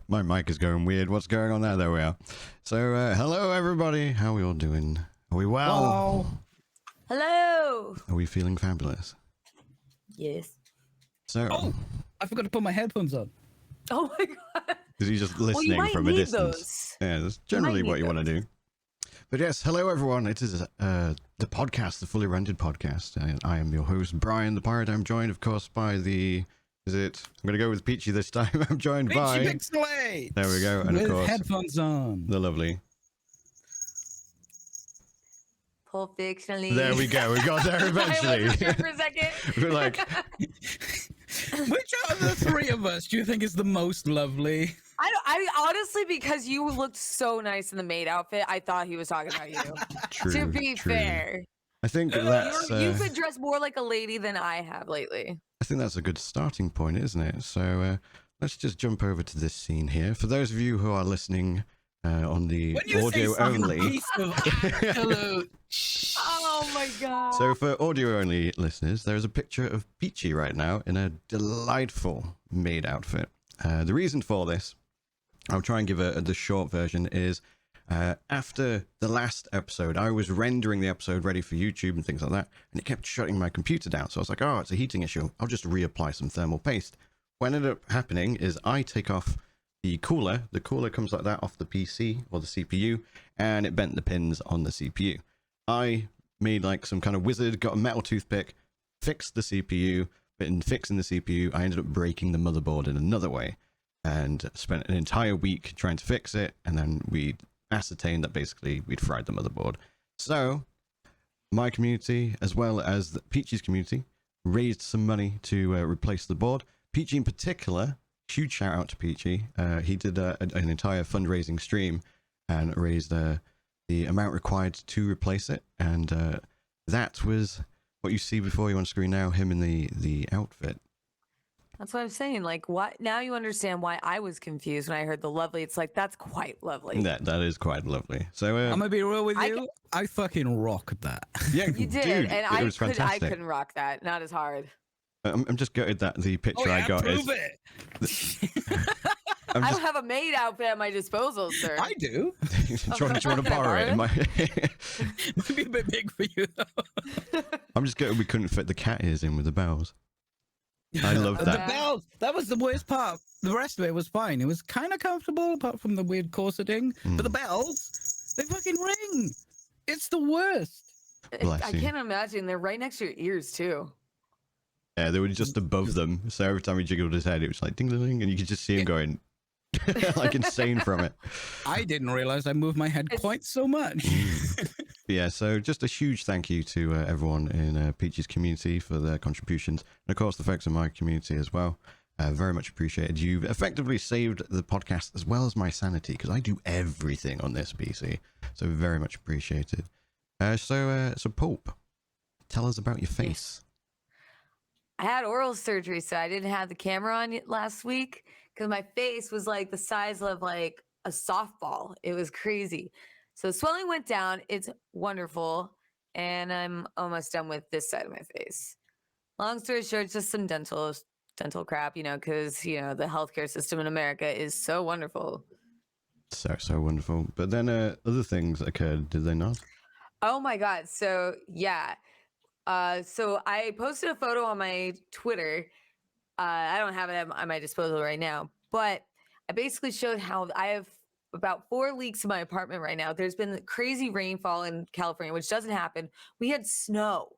My mic is going weird. What's going on there? There we are. So, hello everybody. How are we all doing? Are we well? Hello. Are we feeling fabulous? Yes. So, Oh, I forgot to put my headphones on. Oh my god. is he just Well, you listening might from a need distance? those. Yeah, that's generally need what you want to those. do. But yes, hello everyone. It is the podcast, the Fully Rented podcast. I am your host, Brian the Pirate. I'm joined, of course, by the... I'm going to go with Peachy this time. I'm joined by... Peachy Pixelate! There we go. And of with course, headphones on. the lovely... Pulp Fictionally. There we go. We got there eventually. I wasn't sure for a second. We're like... Which of the three of us do you think is the most lovely? I honestly, because you looked so nice in the maid outfit, I thought he was talking about you. True, To be true. fair. I think that's... You've been dressed more like a lady than I have lately. I think that's a good starting point, isn't it? So let's just jump over to this scene here. For those of you who are listening on the When you audio say some only... piece of absolute Oh my god. So for audio only listeners, there is a picture of Peachy right now in a delightful maid outfit. The reason for this, I'll try and give the short version, is after the last episode, I was rendering the episode ready for YouTube and things like that, and it kept shutting my computer down. So I was like, oh, it's a heating issue. I'll just reapply some thermal paste. What ended up happening is I take off the cooler. The cooler comes like that off the PC or the CPU, and it bent the pins on the CPU. I made like some kind of wizard, got a metal toothpick, fixed the CPU, but in fixing the CPU, I ended up breaking the motherboard in another way, and spent an entire week trying to fix it, and then we ascertained that basically we'd fried the motherboard. So my community, as well as the Peachy's community, raised some money to replace the board. Peachy in particular, huge shout out to Peachy. He did an entire fundraising stream and raised the amount required to replace it, and that was what you see before you on screen now, him in the outfit. That's what I'm saying. Like, what? Now you understand why I was confused when I heard the lovely. It's like, that's quite lovely. That is quite lovely. So I'm gonna be real with you. I fucking rocked that. yeah, You did, dude, and it was I fantastic. couldn't rock that. Not as hard. I'm just gutted that the picture I got prove is. it. I'm I just, don't have a maid outfit at my disposal, sir. I do. do you want to borrow it? Might be a bit big for you though. I'm just gutted we couldn't fit the cat ears in with the bells. I love The that. bells. That was the worst part. The rest of it was fine. It was kind of comfortable, apart from the weird corseting. But the bells, they fucking ring. It's the worst. Bless I you. can't imagine. They're right next to your ears, too. Yeah, they were just above them. So every time he jiggled his head, it was like ding ding ding, and you could just see him going like insane from it. I didn't realize I moved my head quite so much. Yeah, so just a huge thank you to everyone in Peachy's community for their contributions, and of course the folks in my community as well. Very much appreciated. You've effectively saved the podcast as well as my sanity, because I do everything on this PC. So very much appreciated. So Pulp, tell us about your face. I had oral surgery, so I didn't have the camera on yet last week because my face was like the size of like a softball. It was crazy. So swelling went down. It's wonderful. And I'm almost done with this side of my face. Long story short, just some dental crap, because, the healthcare system in America is so wonderful. So wonderful. But then other things occurred, did they not? Oh my God. So yeah. So I posted a photo on my Twitter. I don't have it at my disposal right now, but I basically showed how I have about 4 leaks in my apartment right now. There's been crazy rainfall in California, which doesn't happen. We had snow.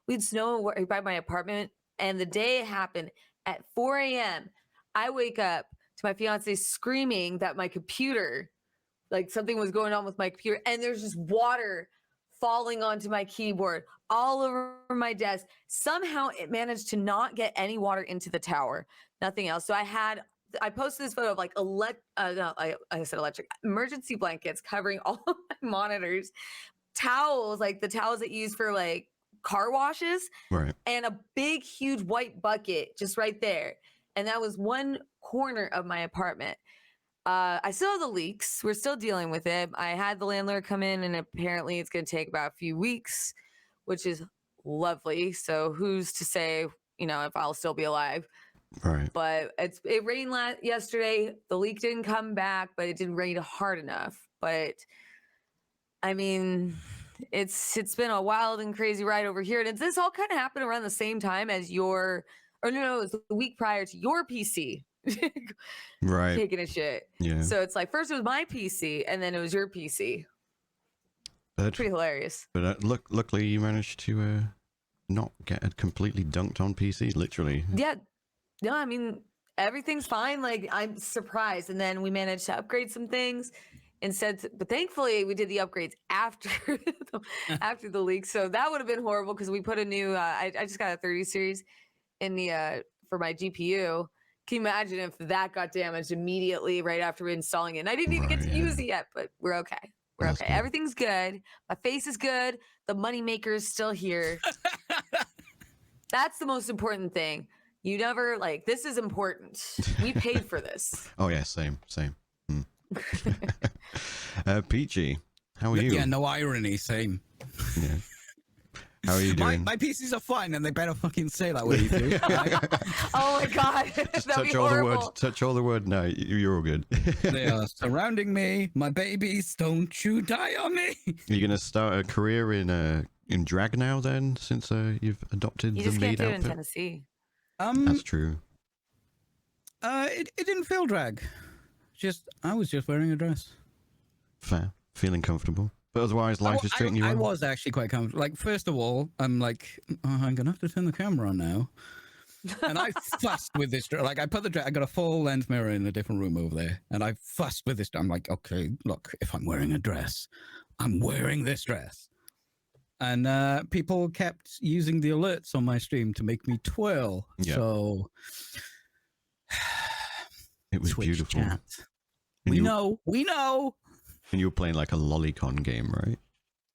We had snow by my apartment, and the day it happened at 4 a.m., I wake up to my fiance screaming that my computer, like something was going on with my computer, and there's just water falling onto my keyboard all over my desk. Somehow it managed to not get any water into the tower, nothing else. So I posted this photo of like I said electric emergency blankets covering all of my monitors, towels, like the towels that you use for like car washes, Right. and a big, huge white bucket just right there. And that was one corner of my apartment. I still have the leaks. We're still dealing with it. I had the landlord come in, and apparently it's going to take about a few weeks, which is lovely. So who's to say, if I'll still be alive? Right. But it rained yesterday. The leak didn't come back, but it didn't rain hard enough. But I mean, it's been a wild and crazy ride over here. And this all kind of happened around the same time as it was the week prior to your PC Right. taking a shit. Yeah. So it's like first it was my PC and then it was your PC. Pretty hilarious. But luckily you managed to not get it completely dunked on PC, literally. Yeah. No, I mean, everything's fine. Like, I'm surprised. And then we managed to upgrade some things but thankfully we did the upgrades after after the leak. So that would have been horrible because we put a new, I just got a 30 series in the, for my GPU. Can you imagine if that got damaged immediately right after installing it? And I didn't even get to use it yet, but we're okay. We're okay. Good. Everything's good. My face is good. The money maker is still here. That's the most important thing. You never this is important. We paid for this. Oh yeah, same. Peachy, how are you? Yeah, no irony, same. Yeah. How are you doing? My PCs are fine, and they better fucking say that when you do. Oh my god, just touch all the wood. Touch all the wood. No, you're all good. They are surrounding me. My babies, don't you die on me. You're gonna start a career in drag now, then, since you've adopted the maid outfit. You just can't do it in Tennessee. That's true. It didn't feel drag. I was just wearing a dress. Fair. Feeling comfortable. But otherwise, life is treating you well. I was actually quite comfortable. Like, first of all, I'm like, I'm going to have to turn the camera on now. And I fussed with this dress. Like, I got a full length mirror in a different room over there. And I fussed with this. I'm like, okay, look, if I'm wearing a dress, I'm wearing this dress. And people kept using the alerts on my stream to make me twirl. Yeah. So it was Twitch beautiful. Chat. We know. And you were playing like a lolicon game, right?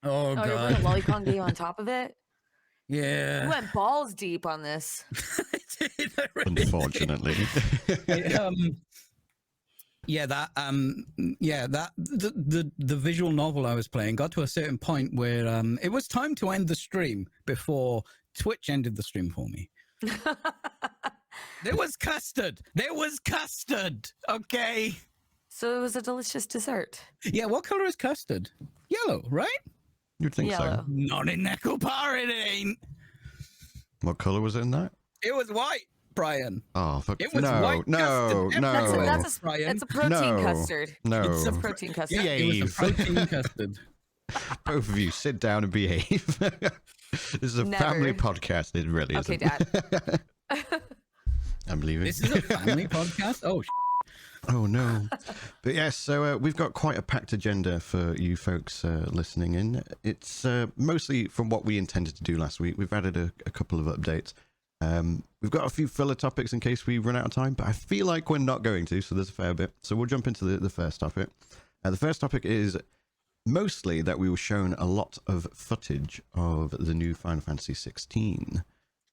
Oh god. You're playing a lolicon game on top of it? Yeah. You went balls deep on this. Unfortunately. The visual novel I was playing got to a certain point where it was time to end the stream before Twitch ended the stream for me. There was custard. Okay. So it was a delicious dessert. Yeah, what color is custard? Yellow, right? You'd think Yellow. so. Not in Necopar, it ain't. What color was it in that? It was white, Brian. Oh, fuck. It was white custard. That's a protein custard. No. It's a protein custard. Yeah, it was a protein custard. Both of you, sit down and behave. This is a family podcast. It really isn't. Okay, Dad. I'm leaving. This is a family podcast? Oh no. But yes, so we've got quite a packed agenda for you folks listening in. It's mostly from what we intended to do last week. We've added a couple of updates. We've got a few filler topics in case we run out of time, but I feel like we're not going to, so there's a fair bit. So we'll jump into the first topic. The first topic is mostly that we were shown a lot of footage of the new Final Fantasy 16.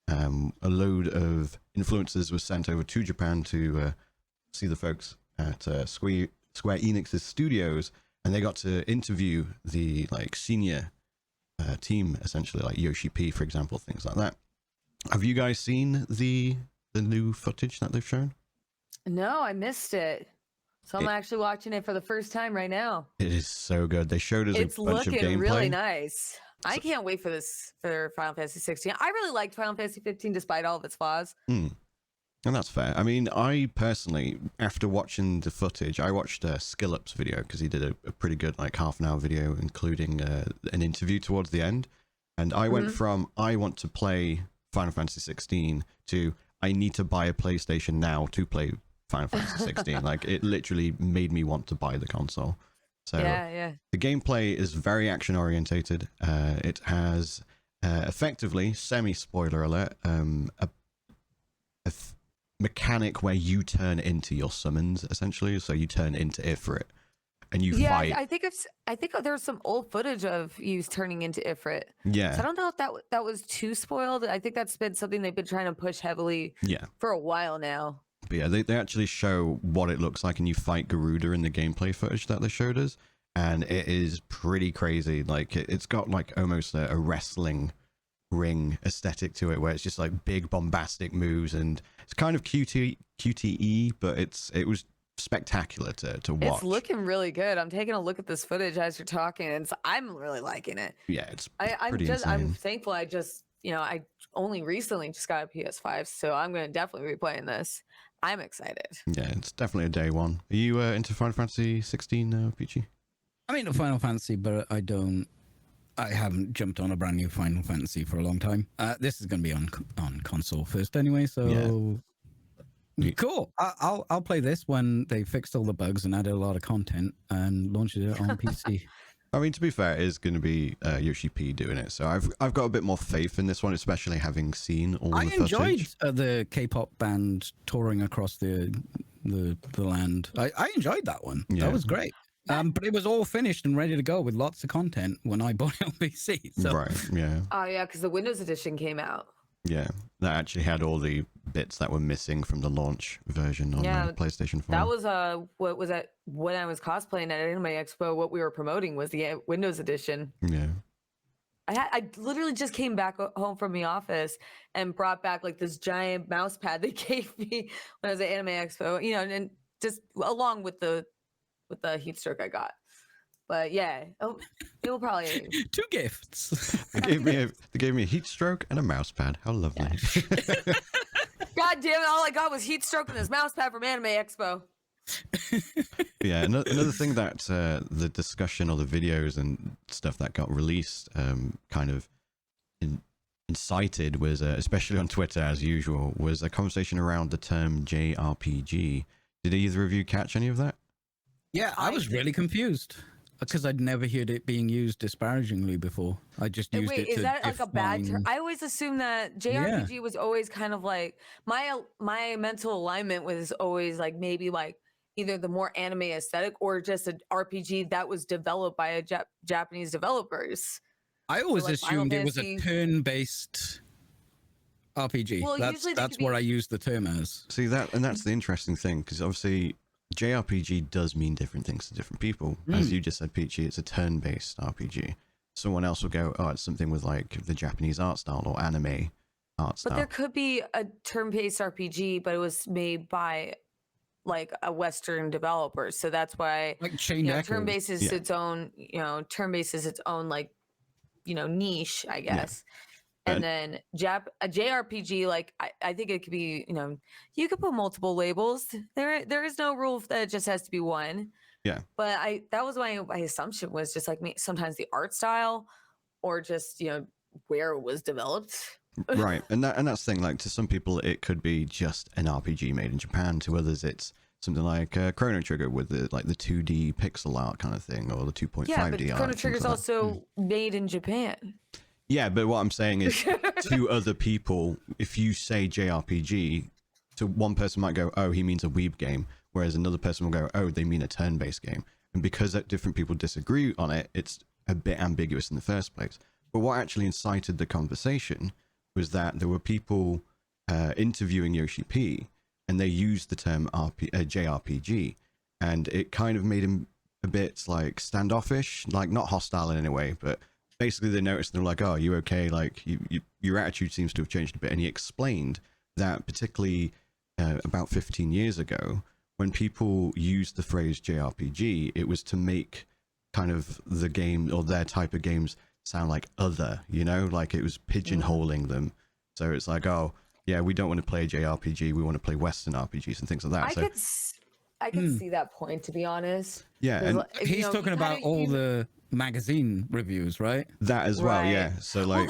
A load of influencers was sent over to Japan to see the folks at Square Enix's studios, and they got to interview the senior team, essentially, like Yoshi P, for example, things like that. Have you guys seen the new footage that they've shown? No, I missed it. So I'm actually watching it for the first time right now. It is so good. They showed us a bunch of gameplay. It's looking really nice. I can't wait for Final Fantasy 16. I really liked Final Fantasy 15 despite all of its flaws. And that's fair. I mean, I personally, after watching the footage, I watched Skillup's video because he did a pretty good half an hour video, including an interview towards the end. And I went from, I want to play Final Fantasy 16 to, I need to buy a PlayStation now to play Final Fantasy 16. It literally made me want to buy the console. So yeah. The gameplay is very action orientated. It has effectively, semi-spoiler alert, a mechanic where you turn into your summons, essentially. So you turn into Ifrit and you fight. I think there's some old footage of you turning into Ifrit. Yeah. So I don't know if that was too spoiled. I think that's been something they've been trying to push heavily for a while now. But yeah, they actually show what it looks like, and you fight Garuda in the gameplay footage that they showed us, and it is pretty crazy. It's got almost a wrestling ring aesthetic to it, where it's just like big bombastic moves, and it's kind of QTE, but it was spectacular to watch. It's looking really good. I'm taking a look at this footage as you're talking, and I'm really liking it. Yeah, it's I'm pretty just insane. I'm thankful. I only recently just got a PS5, so I'm gonna definitely be playing this. I'm excited. Yeah, it's definitely a day one. Are you into Final Fantasy 16, Peachy? I'm into Final Fantasy, but I haven't jumped on a brand new Final Fantasy for a long time. This is going to be on console first anyway, so cool. I'll play this when they fixed all the bugs and added a lot of content and launched it on PC. I mean, to be fair, it is going to be Yoshi P doing it, so I've got a bit more faith in this one, especially having seen all the footage. I enjoyed the K-pop band touring across the land. I enjoyed that one. Yeah. That was great. But it was all finished and ready to go with lots of content when I bought it on PC. So. Right, yeah. Oh, yeah, because the Windows Edition came out. Yeah, that actually had all the bits that were missing from the launch version on the PlayStation 4. That was what was that when I was cosplaying at Anime Expo. What we were promoting was the Windows Edition. Yeah. I literally just came back home from the office and brought back like this giant mouse pad they gave me when I was at Anime Expo. And just along with the heat stroke I got. But yeah, it will probably 2 gifts. They gave me a heat stroke and a mouse pad. How lovely! God damn it! All I got was heat stroke and this mouse pad from Anime Expo. Yeah, another thing that the discussion or the videos and stuff that got released kind of incited was, especially on Twitter as usual, was a conversation around the term JRPG. Did either of you catch any of that? Yeah, I was really confused because I'd never heard it being used disparagingly before. I just used it to is that like a bad term? define- I always assumed that JRPG was always kind of like my mental alignment was always like maybe like either the more anime aesthetic or just an RPG that was developed by a Japanese developers. I always like assumed it was a Fantasy- turn-based RPG. Well, usually they that's could what be- I use the term as. See that's the interesting thing, because obviously JRPG does mean different things to different people. As you just said, Peachy, it's a turn-based RPG. Someone else will go, oh, it's something with like the Japanese art style or anime art style. But there could be a turn-based RPG, but it was made by like a Western developer, so that's why Like Chained Echoes. turn-based is its own. Turn-based is its own like niche, I guess. And then a JRPG, like I think it could be, you could put multiple labels. There is no rule that it just has to be one. Yeah. But that was my assumption was just like sometimes the art style, or just where it was developed. Right, and that's the thing. Like to some people, it could be just an RPG made in Japan. To others, it's something like Chrono Trigger with the 2D pixel art kind of thing, or the 2.5D Yeah, but art. Chrono Trigger is like also made in Japan. Yeah, but what I'm saying is, to other people, if you say JRPG, to one person might go, oh, he means a weeb game, whereas another person will go, oh, they mean a turn-based game. And because different people disagree on it, it's a bit ambiguous in the first place. But what actually incited the conversation was that there were people interviewing Yoshi P, and they used the term JRPG, and it kind of made him a bit like standoffish, like not hostile in any way, but basically they noticed, and they're like, oh, are you okay? Like your attitude seems to have changed a bit. And he explained that particularly about 15 years ago, when people used the phrase JRPG, it was to make kind of the game or their type of games sound like other, like it was pigeonholing them. So it's like, oh yeah, we don't want to play JRPG, we want to play Western RPGs and things like that. I could see that point, to be honest. Yeah, and he's talking about all the magazine reviews, right? That as well, yeah. So like,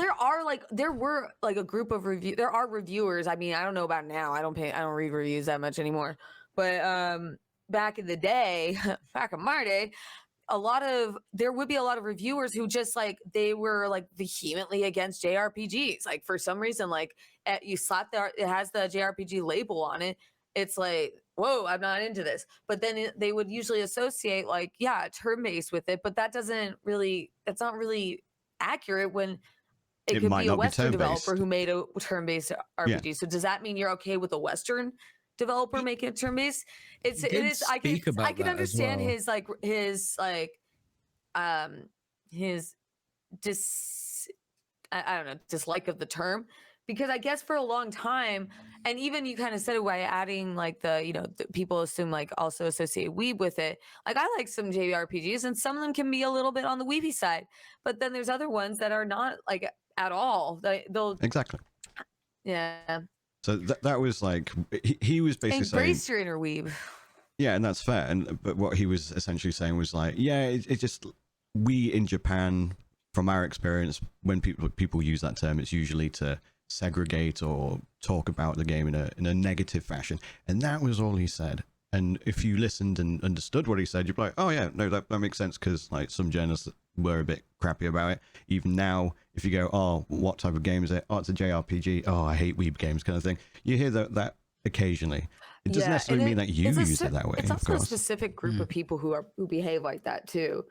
there were like a group of there are reviewers. I mean, I don't know about now. I don't read reviews that much anymore. But back in the day, back in my day, there would be a lot of reviewers who just like they were like vehemently against JRPGs. Like for some reason, like you slap it has the JRPG label on it. It's like, whoa, I'm not into this. But then they would usually associate like, yeah, turn-based with it. But that's not really accurate when it could be a Western developer who made a turn-based RPG. Yeah. So does that mean you're okay with a Western developer making it turn-based? I can understand his I don't know, dislike of the term, because I guess for a long time, and even you kind of said it by adding like the people assume like also associate weeb with it. Like I like some JRPGs, and some of them can be a little bit on the weeby side, but then there's other ones that are not like at all. They'll Exactly. yeah. So that was like he was basically saying, Embrace your inner weeb. yeah, and that's fair. But what he was essentially saying was like, yeah, it just we in Japan, from our experience, when people use that term, it's usually to segregate or talk about the game in a negative fashion, and that was all he said. And if you listened and understood what he said, you'd be like, oh yeah, no, that makes sense, because like some journalists were a bit crappy about it. Even now, if you go, oh, what type of game is it? Oh, it's a JRPG. Oh, I hate weeb games, kind of thing. You hear that occasionally. It doesn't necessarily mean that you use it that way. It's of also a course. specific group of people who behave like that too,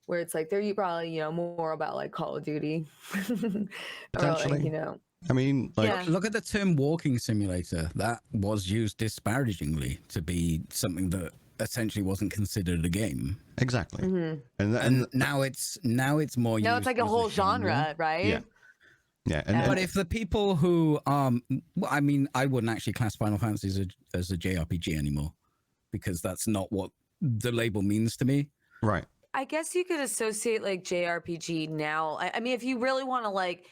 where it's like they're probably more about like Call of Duty, Potentially. or like, I mean, like, Yeah. Look at the term walking simulator. That was used disparagingly to be something that essentially wasn't considered a game. exactly. Mm-hmm. And now it's more used. Now it's like a as whole genre, right? Yeah. Yeah, and But if the people who I mean, I wouldn't actually class Final Fantasy as a JRPG anymore, because that's not what the label means to me. right. I guess you could associate like JRPG now. I mean, if you really want to like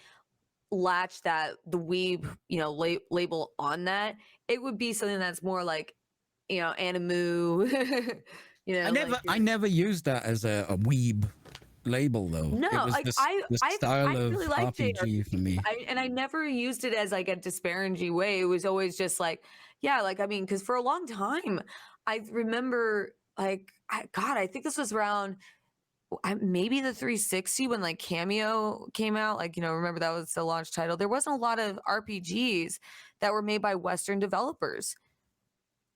latch the weeb, label on that, it would be something that's more like, animu. I never used that as a weeb label though. No, It was like the I style of really like RPG for me. and I never used it as like a disparaging way. It was always just like, yeah, like I mean, because for a long time, I remember like, I think this was around maybe the 360 when like Cameo came out. Like, remember that was the launch title. There wasn't a lot of RPGs that were made by Western developers.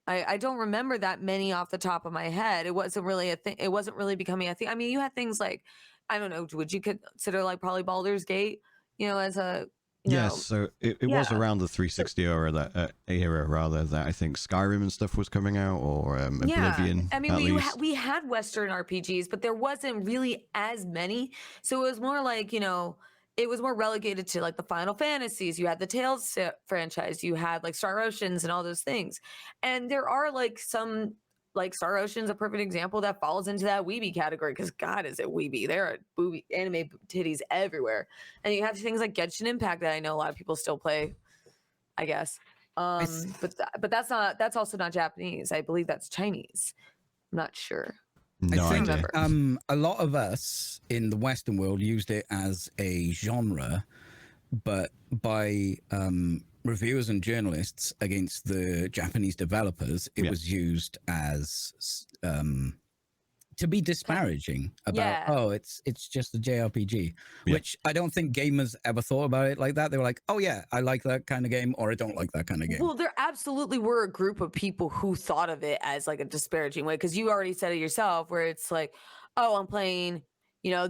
I don't remember that many off the top of my head. It wasn't really a thing. It wasn't really becoming a thing. I mean, you had things like, I don't know, would you consider like probably Baldur's Gate, as a, Yes, so it was yeah. around the 360 era that I think Skyrim and stuff was coming out, or Oblivion. I mean, at least. we had Western RPGs, but there wasn't really as many. So it was more like, it was more relegated to like the Final Fantasies. You had the Tales franchise, you had like Star Oceans and all those things. And there are like some, like Star Ocean's a perfect example that falls into that weeby category, because God, is it weeby? There are booby anime titties everywhere. And you have things like Genshin Impact that I know a lot of people still play, I guess. But that's also not Japanese. I believe that's Chinese. I'm not sure. No I think idea. a lot of us in the Western world used it as a genre, but by reviewers and journalists against the Japanese developers, it was used as to be disparaging about, oh, it's just a JRPG, which I don't think gamers ever thought about it like that. They were like, oh yeah, I like that kind of game, or I don't like that kind of game. Well, there absolutely were a group of people who thought of it as like a disparaging way, because you already said it yourself, where it's like, oh, I'm playing,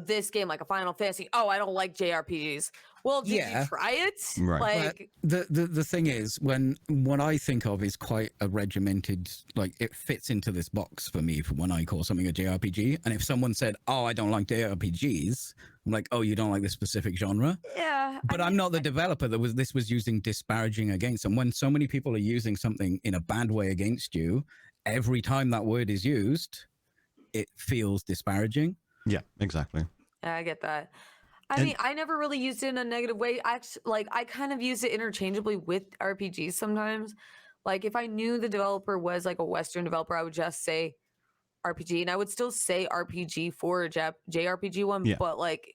this game like a Final Fantasy. Oh, I don't like JRPGs. Well, did you try it? Right. Like the thing is, what I think of is quite a regimented, like it fits into this box for me for when I call something a JRPG. And if someone said, oh, I don't like JRPGs, I'm like, oh, you don't like this specific genre? Yeah. But I'm not the developer this was using disparaging against. And when so many people are using something in a bad way against you, every time that word is used, it feels disparaging. Yeah, exactly. Yeah, I get that. I mean, I never really used it in a negative way. I kind of use it interchangeably with RPGs sometimes. Like if I knew the developer was like a Western developer, I would just say RPG, and I would still say RPG for a JRPG one. Yeah. But like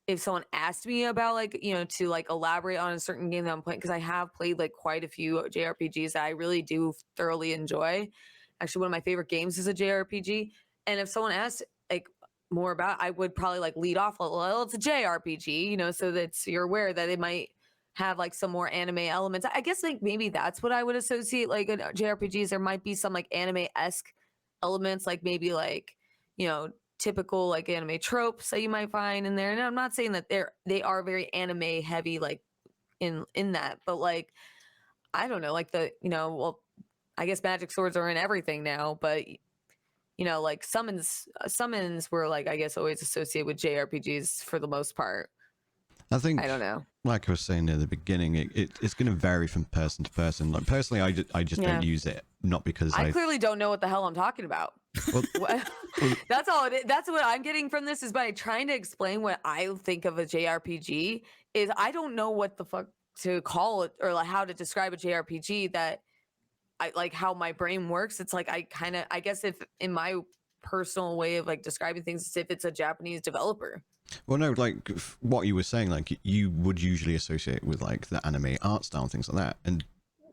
if someone asked me about like, to like elaborate on a certain game that I'm playing, because I have played like quite a few JRPGs that I really do thoroughly enjoy. Actually, one of my favorite games is a JRPG. And if someone asked like more about, I would probably like lead off, well, it's a JRPG, so that you're aware that it might have like some more anime elements. I guess like maybe that's what I would associate like JRPGs. There might be some like anime-esque elements, like maybe like, typical like anime tropes that you might find in there. And I'm not saying that they are very anime heavy like in that, but like I don't know, like well, I guess magic swords are in everything now, but like summons were like, I guess, always associated with JRPGs for the most part. I think, I don't know. like I was saying at the beginning, it's going to vary from person to person. Like personally, I just don't use it, not because I clearly don't know what the hell I'm talking about. Well, That's all it is. That's what I'm getting from this is by trying to explain what I think of a JRPG is I don't know what the fuck to call it or like how to describe a JRPG that I like how my brain works. It's like I guess if in my personal way of like describing things is if it's a Japanese developer. Well, no, like what you were saying, like you would usually associate with like the anime art style and things like that, and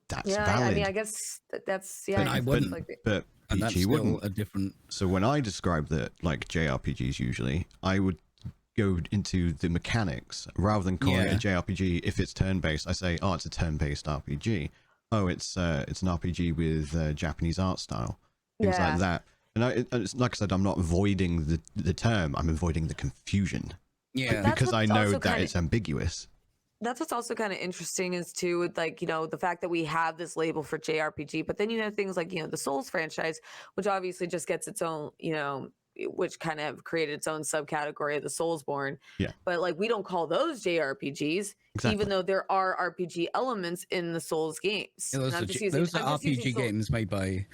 that's valid. I mean, I guess that's But I wouldn't. But And that's Peachy still wouldn't. a different. So when I describe the like JRPGs, usually I would go into the mechanics rather than calling it a JRPG. If it's turn-based, I say, oh, it's a turn-based RPG. Oh, it's an RPG with Japanese art style, things like that. And it's like I said, I'm not avoiding the term. I'm avoiding the confusion. Yeah, Because I know that it's ambiguous. That's what's also kind of interesting is too, with like, you know, the fact that we have this label for JRPG, but then you have things like, you know, the Souls franchise, which obviously just gets its own, you know, which kind of created its own subcategory of the Soulsborne. Yeah. But like, we don't call those JRPGs, even though there are RPG elements in the Souls games. Yeah, those are RPG games made by.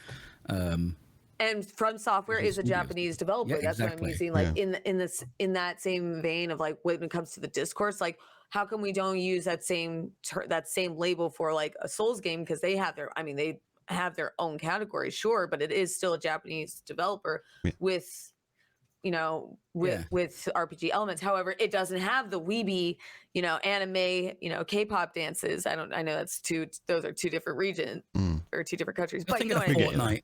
And From Software is a Japanese developer. That's what I'm using. Like in that same vein of like when it comes to the discourse, like how come we don't use that same label for like a Souls game because they have their own category, sure, but it is still a Japanese developer with RPG elements. However, it doesn't have the weeby, anime, K-pop dances. I know those are two different regions or two different countries. But you know what I mean. Fortnite.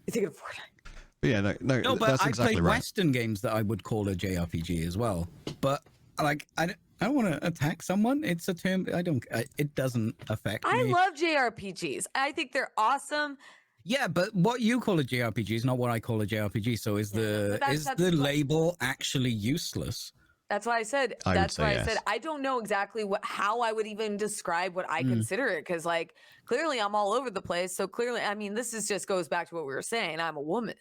You think of Fortnite. But yeah, no, but that's I exactly played right. Western games that I would call a JRPG as well. But like, I don't want to attack someone. It's a term. It doesn't affect me. I love JRPGs. I think they're awesome. Yeah, but what you call a JRPG is not what I call a JRPG. So is the label actually useless? That's why I said. I said I don't know exactly how I would even describe what I consider it because, like, clearly I'm all over the place. So clearly, I mean, this just goes back to what we were saying. I'm a woman.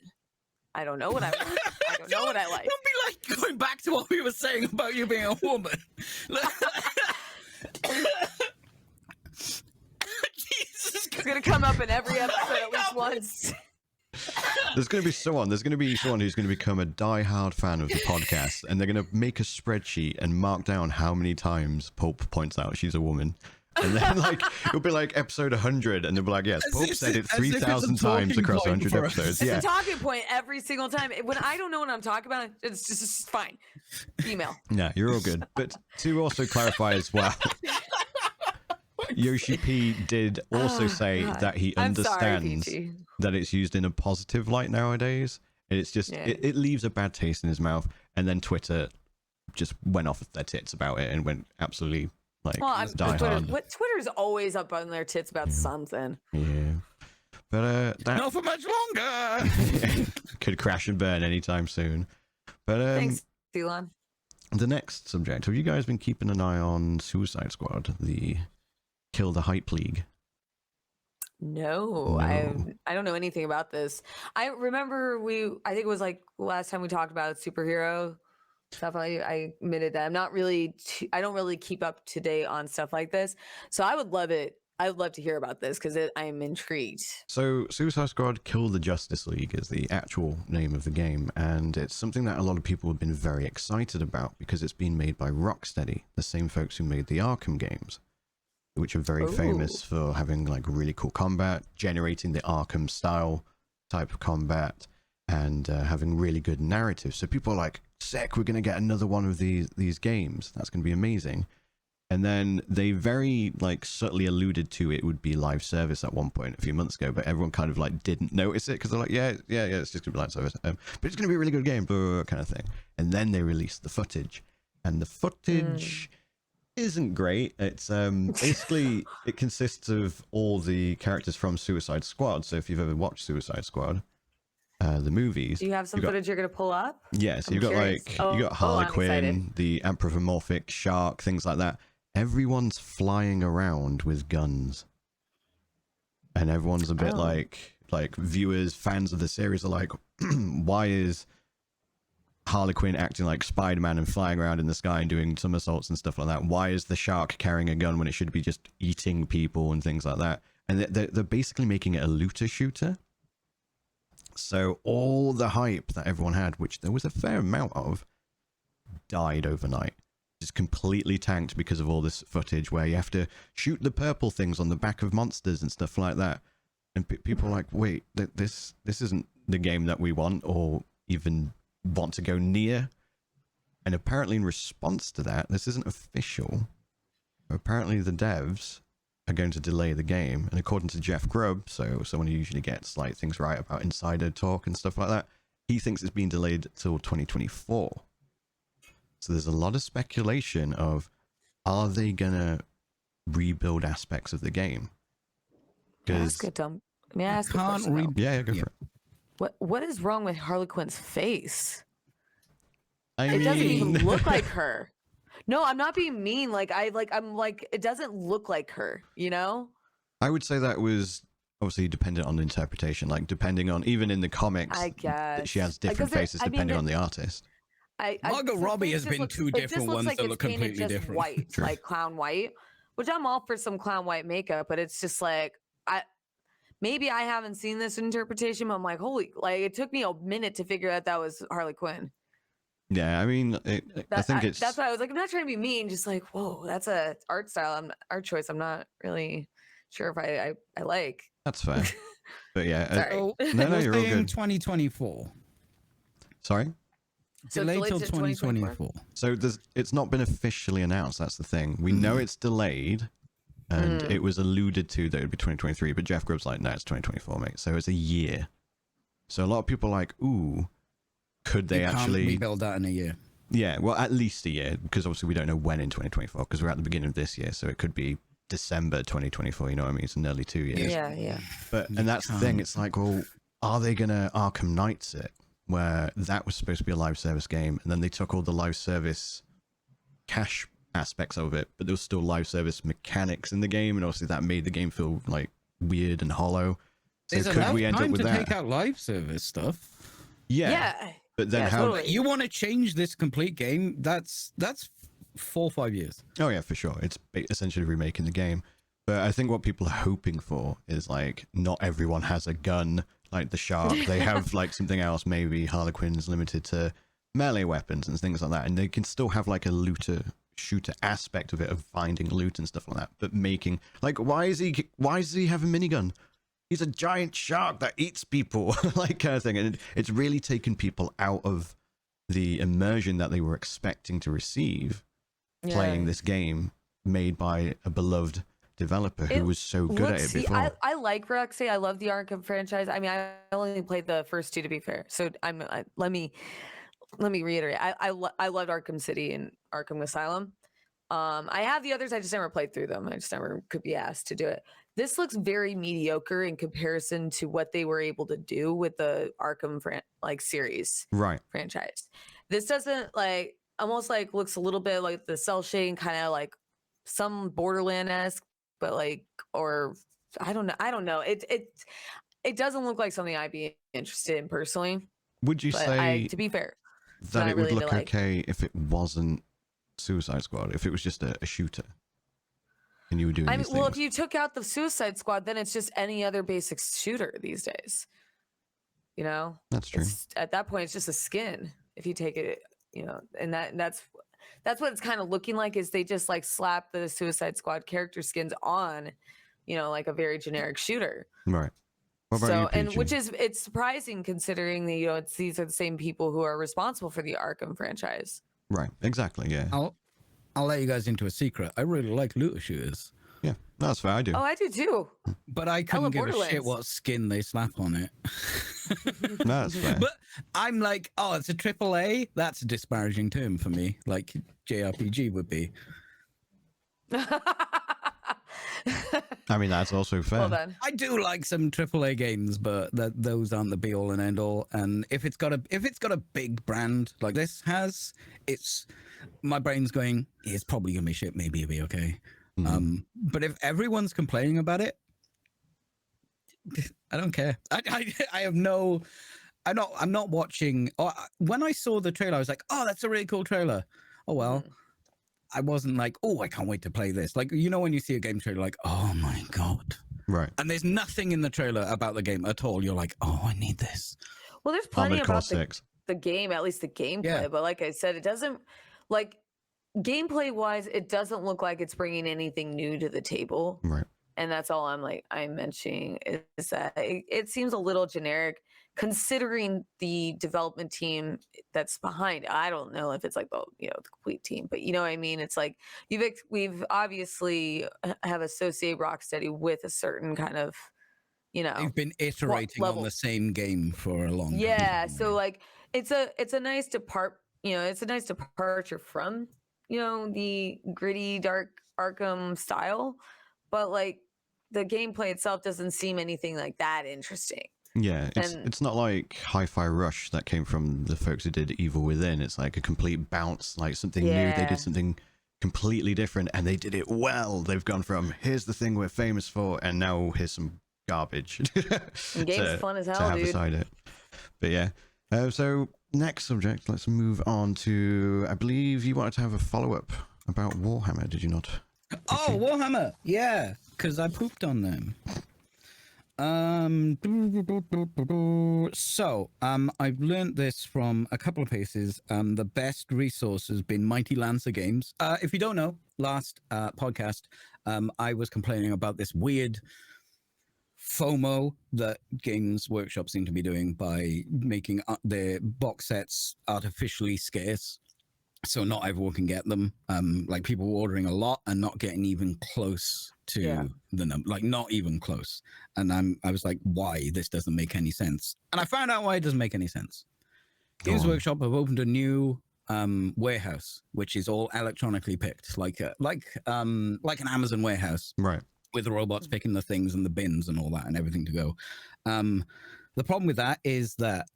I don't know what I like. I don't know what I like. Don't be like going back to what we were saying about you being a woman. Jesus, it's gonna come up in every episode at least once. There's going to be someone who's going to become a die-hard fan of the podcast, and they're going to make a spreadsheet and mark down how many times Pope points out she's a woman. And then, like, it'll be like episode 100, and they'll be like, yes, Pope said it 3,000 times across 100 episodes. It's a talking point every single time. When I don't know what I'm talking about, it's just fine. Email. Yeah, you're all good. But to also clarify as well, Yoshi P did also say that he understands that it's used in a positive light nowadays. And it's just, it leaves a bad taste in his mouth. And then Twitter just went off their tits about it and went absolutely like die hard. Twitter's always up on their tits about something. Yeah. But not for much longer. Could crash and burn anytime soon. But thanks, Elon. The next subject. Have you guys been keeping an eye on Suicide Squad, the Kill the Hype League? No. I don't know anything about this. I remember I think it was like last time we talked about superhero stuff. I admitted that I'm not really I don't really keep up to date on stuff like this. So I would love it. I would love to hear about this because I'm intrigued. So Suicide Squad Kill the Justice League is the actual name of the game, and it's something that a lot of people have been very excited about because it's been made by Rocksteady, the same folks who made the Arkham games, which are very famous for having like really cool combat, generating the Arkham style type of combat, and having really good narrative. So people are like, sick, we're going to get another one of these games. That's going to be amazing. And then they very like subtly alluded to it would be live service at one point a few months ago, but everyone kind of like didn't notice it because they're like, yeah, it's just going to be live service. But it's going to be a really good game, blah, blah, blah, kind of thing. And then they released the footage. And the footage isn't great. It's basically it consists of all the characters from Suicide Squad. So if you've ever watched Suicide Squad, the movies, do you have some footage you're gonna pull up? Yeah, so you got Harley Quinn, the anthropomorphic shark, things like that. Everyone's flying around with guns, and everyone's a bit like viewers, fans of the series are like, why is Harley Quinn acting like Spider-Man and flying around in the sky and doing somersaults and stuff like that? Why is the shark carrying a gun when it should be just eating people and things like that? And they're basically making it a looter shooter. So all the hype that everyone had, which there was a fair amount of, died overnight. Just completely tanked because of all this footage where you have to shoot the purple things on the back of monsters and stuff like that. And people are like, wait, this isn't the game that we want or even want to go near. And apparently in response to that, this isn't official. Apparently the devs are going to delay the game. And according to Jeff Grubb, so someone who usually gets like things right about insider talk and stuff like that, he thinks it's being delayed till 2024. So there's a lot of speculation of, are they gonna rebuild aspects of the game? May I ask a question? Yeah, go for it. What is wrong with Harley Quinn's face? I It doesn't mean, even look like her. No, I'm not being mean. It doesn't look like her, you know? I would say that was obviously dependent on the interpretation, like depending on, even in the comics, I guess. she has different faces depending on the artist. Margot Robbie has been two different ones that look completely different. White, like clown white, which I'm all for some clown white makeup, but it's just like, maybe I haven't seen this interpretation, but I'm like, it took me a minute to figure out that was Harley Quinn. Yeah, I mean, I think it's... That's why I was like, I'm not trying to be mean, just like, whoa, that's a art style, art choice I'm not really sure if I like. That's fair. But yeah. Sorry. No, you're all good. 2024. Sorry? So delayed till 2024. So it's not been officially announced, that's the thing. We know it's delayed, and it was alluded to that it would be 2023, but Jeff Grubb's like, no, it's 2024, mate. So it's a year. So a lot of people are like, ooh, could they actually rebuild that in a year? Yeah, well, at least a year, because obviously we don't know when in 2024, because we're at the beginning of this year, so it could be December 2024, you know what I mean? It's nearly 2 years. Yeah. But, and that's the thing, it's like, well, are they going to Arkham Knights it? Where that was supposed to be a live service game, and then they took all the live service cash aspects of it, but there was still live service mechanics in the game, and obviously that made the game feel like weird and hollow. So could we end up with that? Take out live service stuff. Yeah. But then how totally. You want to change this complete game? That's 4 or 5 years. Oh yeah, for sure. It's essentially remaking the game. But I think what people are hoping for is like, not everyone has a gun like the shark. They have like something else. Maybe Harley Quinn's limited to melee weapons and things like that, and they can still have like a looter shooter aspect of it, of finding loot and stuff like that, but making like, why does he have a minigun? He's a giant shark that eats people. Like kind of thing. And it's really taken people out of the immersion that they were expecting to receive playing this game made by a beloved developer who was so good at it before. I like Roxy. I love the Arkham franchise. I mean, I only played the first two, to be fair. So let me reiterate. I loved Arkham City and Arkham Asylum. I have the others. I just never played through them. I just never could be asked to do it. This looks very mediocre in comparison to what they were able to do with the Arkham series franchise. This doesn't almost looks a little bit like the cell shading, kind of like some Borderland-esque, but or I don't know. It doesn't look like something I'd be interested in personally. Would you say, to be fair, that it would look okay if it wasn't Suicide Squad, if it was just a shooter and you were doing these things? Well, if you took out the Suicide Squad, then it's just any other basic shooter these days. You know, that's true. At that point, it's just a skin. If you take it, and that's what it's kind of looking like, is they just slap the Suicide Squad character skins on, like a very generic shooter. Right. What about you, and which is, it's surprising considering that these are the same people who are responsible for the Arkham franchise. Right. Exactly. Yeah. I'll let you guys into a secret. I really like looter shooters. Yeah, that's fair. I do. Oh, I do too. But I couldn't give a shit what skin they slap on it. No, that's fair. But I'm like, oh, it's a AAA? That's a disparaging term for me, like JRPG would be. I mean, that's also fair. Well done. I do like some AAA games, but those aren't the be all and end all. And if it's got a big brand like this has, my brain's going, it's probably gonna be shit. Maybe it'll be okay. But if everyone's complaining about it, I don't care. I I'm not watching. When I saw the trailer, I was like, oh, that's a really cool trailer. Oh well. I wasn't like, oh, I can't wait to play this. Like, you know, when you see a game trailer, like, oh my God. Right. And there's nothing in the trailer about the game at all. You're like, oh, I need this. Well, there's plenty Armored Core about 6. the game, at least the gameplay. Yeah. But like I said, it doesn't, like, gameplay wise, it doesn't look like it's bringing anything new to the table. Right. And that's all I'm mentioning is that it seems a little generic considering the development team that's behind. I don't know if it's like the complete team, but you know what I mean. It's like we've obviously have associated Rocksteady with a certain kind of They've been iterating on the same game for a long time. Yeah, so like it's a nice departure from the gritty dark Arkham style, but like the gameplay itself doesn't seem anything like that interesting. Yeah, it's not like Hi-Fi Rush that came from the folks who did Evil Within. It's like a complete bounce, like something new. They did something completely different, and they did it well. They've gone from here's the thing we're famous for, and now here's some garbage. Game's fun as hell, to have dude. beside it. But yeah, so next subject. Let's move on to. I believe you wanted to have a follow-up about Warhammer, did you not? Oh, Warhammer, yeah, because I pooped on them. So I've learned this from a couple of places. The best resource has been Mighty Lancer Games. If you don't know, last podcast, I was complaining about this weird FOMO that Games Workshop seem to be doing by making their box sets artificially scarce. So not everyone can get them. Like people were ordering a lot and not getting even close to the number, like not even close. And I was like, why? This doesn't make any sense. And I found out why it doesn't make any sense. Games Workshop have opened a new warehouse, which is all electronically picked, like an Amazon warehouse, right? With the robots picking the things and the bins and all that and everything to go. The problem with that is that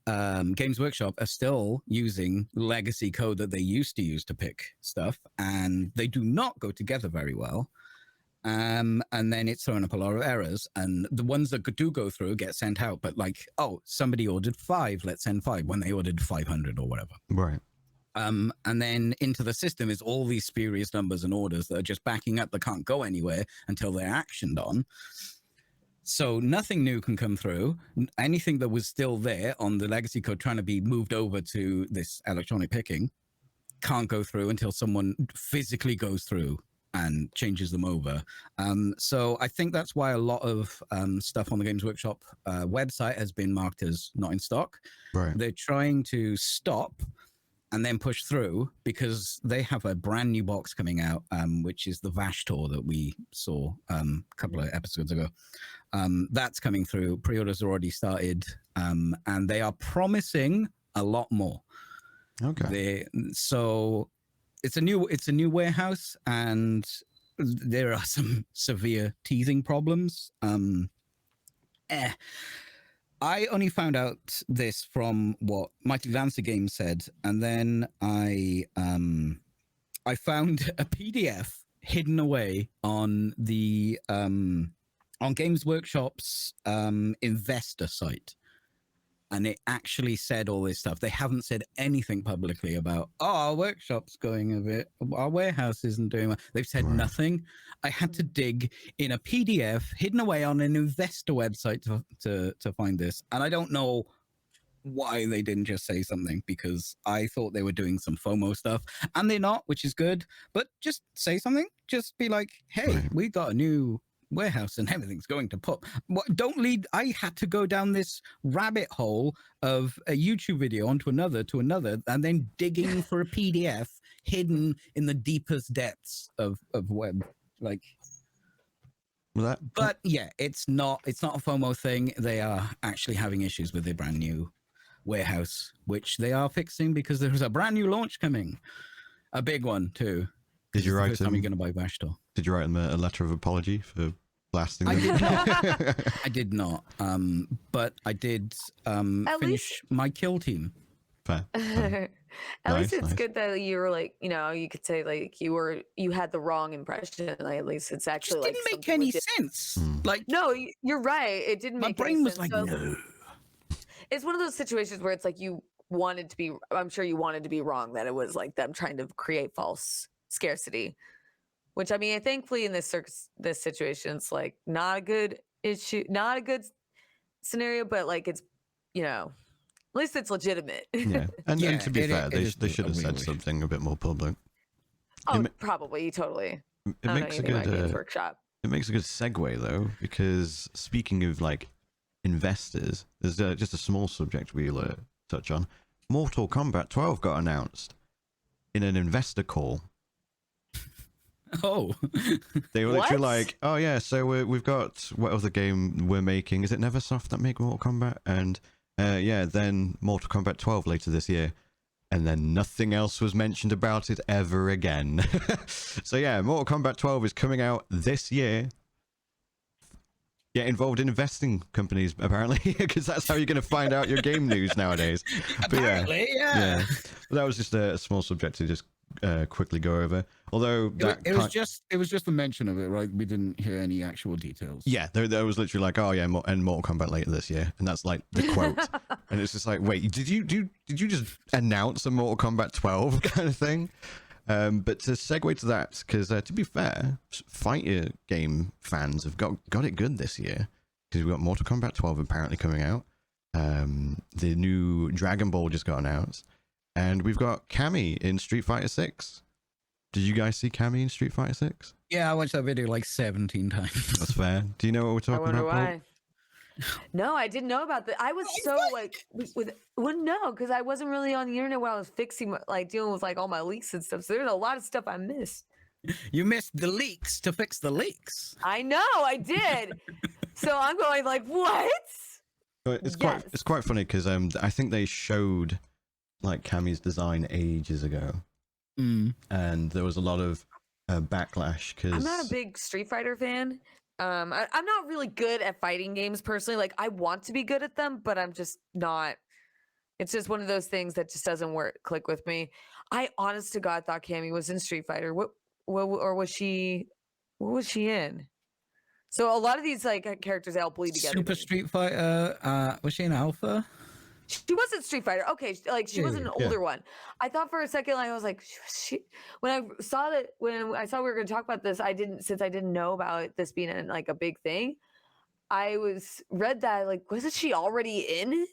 Games Workshop are still using legacy code that they used to use to pick stuff, and they do not go together very well. And then it's throwing up a lot of errors, and the ones that do go through get sent out. But like, oh, somebody ordered 5, let's send 5 when they ordered 500 or whatever. Right. And then into the system is all these spurious numbers and orders that are just backing up that can't go anywhere until they're actioned on. So nothing new can come through. Anything that was still there on the legacy code trying to be moved over to this electronic picking can't go through until someone physically goes through and changes them over. So I think that's why a lot of stuff on the Games Workshop website has been marked as not in stock. Right. They're trying to stop and then push through because they have a brand new box coming out, which is the Vashtor that we saw a couple of episodes ago. That's coming through. Pre-orders are already started, and they are promising a lot more. Okay. So it's a new warehouse, and there are some severe teething problems. I only found out this from what Mighty Lancer Games said, and then I found a PDF hidden away on the on Games Workshop's investor site, and it actually said all this stuff. They haven't said anything publicly about, our workshop's going a bit, our warehouse isn't doing well. They've said nothing. I had to dig in a PDF hidden away on an investor website to find this. And I don't know why they didn't just say something, because I thought they were doing some FOMO stuff, and they're not, which is good. But just say something. Just be like, hey, we got a new warehouse and everything's going to pop. Don't lead. I had to go down this rabbit hole of a YouTube video onto another to another, and then digging for a PDF hidden in the deepest depths of web. Like, but yeah, it's not a FOMO thing. They are actually having issues with their brand new warehouse, which they are fixing because there's a brand new launch coming, a big one too. Did you write them? You're going to buy Vashtor. Did you write them a letter of apology for blasting them? I did not. I did not. But I did finish my kill team. Fair. At least it's good that you were like, you could say like you had the wrong impression. Like, at least it's actually it didn't make any sense. Like, no, you're right. It didn't make my brain was sense. like, no. it's one of those situations where it's like you wanted to be. I'm sure you wanted to be wrong that it was like them trying to create false scarcity. Which I mean, thankfully in this situation, it's like not a good issue, not a good scenario, but like it's, at least it's legitimate. Yeah, and to be fair, they should have said really something a bit more public. Probably, totally. It makes a good Games Workshop. It makes a good segue though, because speaking of like investors, there's just a small subject we'll touch on. Mortal Kombat 12 got announced in an investor call. Oh, they were literally like, "Oh yeah, so we've got what other game we're making? Is it Neversoft that make Mortal Kombat?" And yeah, then Mortal Kombat 12 later this year, and then nothing else was mentioned about it ever again. So yeah, Mortal Kombat 12 is coming out this year. Get involved in investing companies apparently, because that's how you're going to find out your game news nowadays. But apparently, yeah. But that was just a small subject to just quickly go over. Although it was just a mention of it, right? We didn't hear any actual details. Yeah, there was literally like, oh yeah, and Mortal Kombat later this year, and that's like the quote. And it's just like, wait, did you just announce a Mortal Kombat 12 kind of thing? But to segue to that, because to be fair, fighter game fans have got it good this year, because we've got Mortal Kombat 12 apparently coming out. The new Dragon Ball just got announced, and we've got Cammy in Street Fighter 6. Did you guys see Cammy in Street Fighter 6? Yeah, I watched that video like 17 times. That's fair. Do you know what we're talking about? I wonder why. No, I didn't know about that. I was so like, no, because I wasn't really on the internet when I was fixing, like dealing with like all my leaks and stuff. So there's a lot of stuff I missed. You missed the leaks to fix the leaks. I know, I did. So I'm going like, what? But it's quite funny because I think they showed like Cammy's design ages ago, and there was a lot of backlash because I'm not a big Street Fighter fan. I'm not really good at fighting games personally. Like I want to be good at them, but I'm just not. It's just one of those things that just doesn't click with me. I honest to God thought Cammy was in Street Fighter. What was she? What was she in? So a lot of these like characters all bleed together. Super Street Fighter. Was she in Alpha? She wasn't Street Fighter. Okay, like she was an older one. I thought for a second, like I was like, when I saw we were going to talk about this, since I didn't know about this being like a big thing, I read that like, wasn't she already in?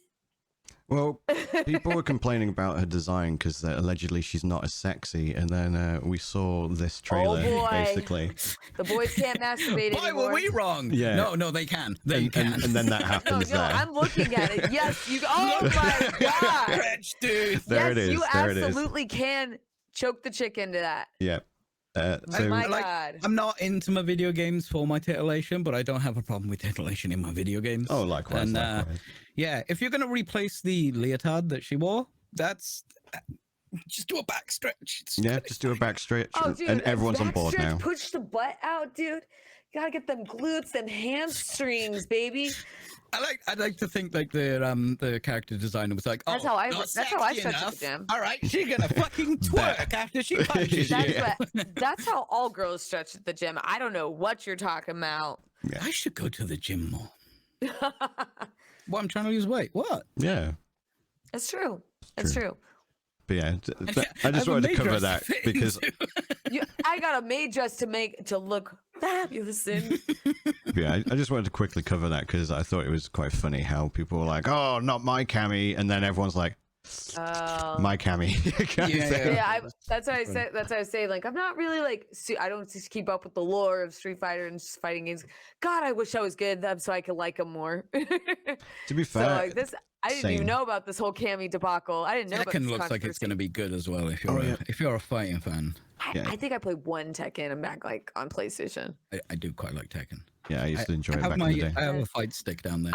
Well, people were complaining about her design because allegedly she's not as sexy, and then we saw this trailer. Oh boy. Basically, the boys can't masturbate anymore. Why were we wrong? Yeah. No, they can. They can. And then that happens. No, I'm looking at it. Yes, you. Oh my god, Stretch, dude. There it is. You there absolutely can choke the chick into that. Yeah. Oh my god. I'm not into my video games for my titillation, but I don't have a problem with titillation in my video games. Oh, likewise. And likewise. yeah, if you're gonna replace the leotard that she wore, just do a back stretch. Just do a back stretch, Oh, dude, and everyone's on board now. Push the butt out, dude. You gotta get them glutes, them hamstrings, baby. I'd like to think like the character designer was like, That's how I stretch at the gym. All right, she's gonna fucking twerk after she punches you. That's how all girls stretch at the gym. I don't know what you're talking about. Yeah. I should go to the gym more. Well, I'm trying to lose weight. What? Yeah. It's true. It's true. But yeah, I just wanted to cover that because I got a maid dress to look fabulous in. yeah, I just wanted to quickly cover that because I thought it was quite funny how people were like, "Oh, not my Cammy," and then everyone's like, "My Cammy." That's what I said. That's what I was saying. Like, I'm not really like I don't just keep up with the lore of Street Fighter and just fighting games. God, I wish I was good at them so I could like them more. To be fair, so like this. I didn't even know about this whole Cammy debacle. I didn't know about this Tekken looks like it's going to be good as well if you're a fighting fan. I think I played one Tekken and back like on PlayStation. I do quite like Tekken. Yeah, I used to enjoy it back in the the day. I have a fight stick down there.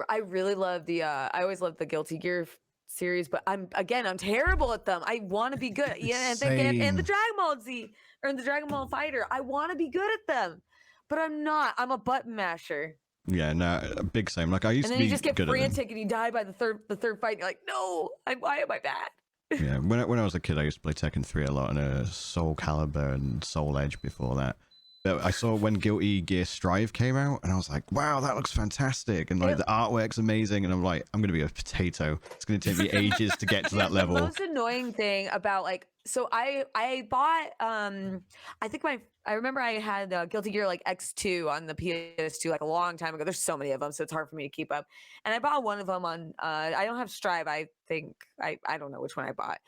I really love I always loved the Guilty Gear series, but I'm terrible at them. I want to be good. Yeah, and the Dragon Ball Z or the Dragon Ball Fighter. I want to be good at them, but I'm not. I'm a button masher. Yeah, no, big same. Like I used to be. And then you just get good frantic and you die by the third fight. And you're like, no, why am I bad? Yeah, when I was a kid, I used to play Tekken 3 a lot, and Soul Calibur and Soul Edge before that. But I saw when Guilty Gear Strive came out, and I was like, wow, that looks fantastic. And like the artwork's amazing. And I'm like, I'm going to be a potato. It's going to take me ages to get to that level. The most annoying thing about like, so I bought, I think I remember I had Guilty Gear like X2 on the PS2 like a long time ago. There's so many of them, so it's hard for me to keep up. And I bought one of them on, I don't have Strive. I think, I don't know which one I bought.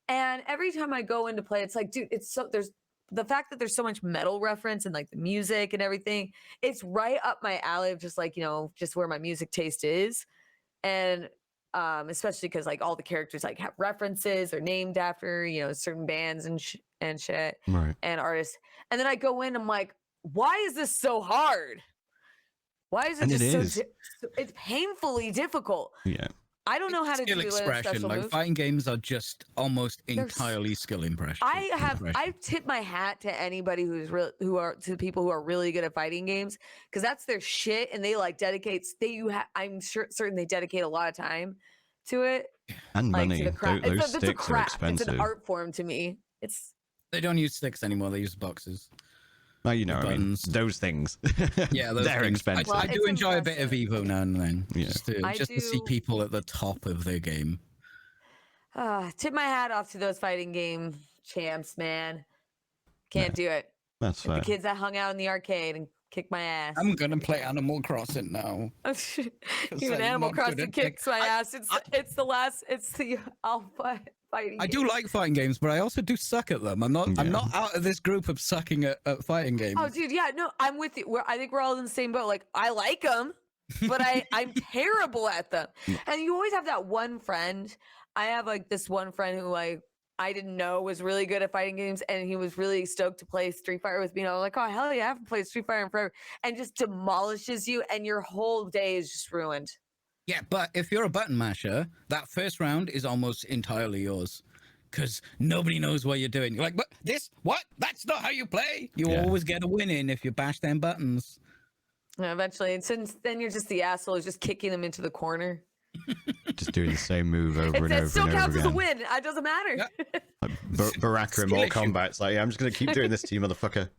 And every time I go into play, it's like, dude, it's so, there's, the fact that there's so much metal reference and like the music and everything, it's right up my alley of just like, you know, just where my music taste is. And especially because like all the characters like have references or named after, you know, certain bands and shit Right. and artists. And then I go in, I'm like, why is this so hard? Why is it And just it so is. it's painfully difficult. Yeah. I don't know how to skill do a expression. special Like move. fighting games are just almost They're entirely skill impression. I tip my hat to anybody to the people who are really good at fighting games, because that's their shit, and they like I'm certain they dedicate a lot of time to it. And Like money. to the craft. Those It's a sticks are craft. It's expensive. an art form to me. It's They don't use sticks anymore. They use boxes. Well, you know, the I mean, buttons. those things. Yeah, those they're things. expensive. Well, I do it's enjoy a bit of impressive. Evo now and then, Yeah. just to see do- people at the top of their game. tip my hat off to those fighting game champs, man. Can't do it. That's Like fair. the kids that hung out in the arcade and kicked my ass. I'm gonna play Animal Crossing now. Even I'm Animal not good Crossing at kicks my ass. It's the alpha fighting. I do like fighting games, but I also do suck at them. I'm Yeah. not out of this group of sucking at fighting games. Oh, dude, yeah, no, I'm with you. I think we're all in the same boat. Like, I like them, but I'm terrible at them. And you always have that one friend. I have like this one friend who like I didn't know was really good at fighting games, and he was really stoked to play Street Fighter with me. And I was like, oh hell yeah, I haven't played Street Fighter in forever, and just demolishes you, and your whole day is just ruined. Yeah, but if you're a button masher, that first round is almost entirely yours. Because nobody knows what you're doing. You're like, but this, what? That's not how you play. You Yeah. always get a win in if you bash them buttons. And eventually, and since then you're just the asshole who's just kicking them into the corner. Just doing the same move over and It over still and over counts as a again. win. It doesn't matter. Yeah. Like Baraka in Skill Mortal issue. Kombat. It's like, yeah, I'm just going to keep doing this to you, motherfucker.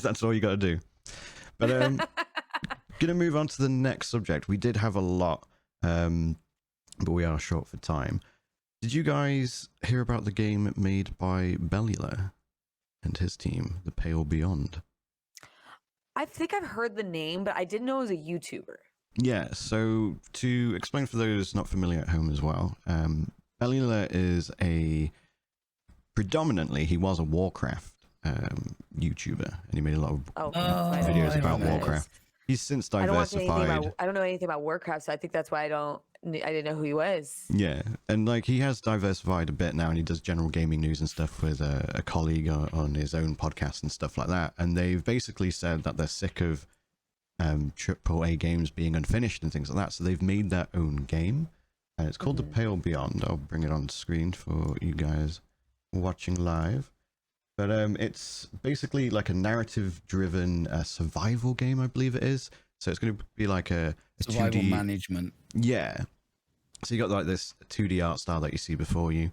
That's all you got to do. But gonna move on to the next subject. We did have a lot, but we are short for time. Did you guys hear about the game made by Bellular and his team, The Pale Beyond? I think I've heard the name, but I didn't know it was a YouTuber. Yeah, so to explain for those not familiar at home as well, Bellular is predominantly, he was a Warcraft YouTuber, and he made a lot of Oh, videos I about know that. Warcraft. He's since I don't watch anything diversified. about. I don't know anything about Warcraft, so I think that's why I didn't know who he was. Yeah, and like he has diversified a bit now, and he does general gaming news and stuff with a colleague on his own podcast and stuff like that. And they've basically said that they're sick of AAA games being unfinished and things like that, so they've made their own game, and it's called The Pale Beyond. I'll bring it on screen for you guys watching live. But it's basically like a narrative-driven survival game, I believe it is. So it's going to be like a Survival 2D management. Yeah. So you got like this 2D art style that you see before you,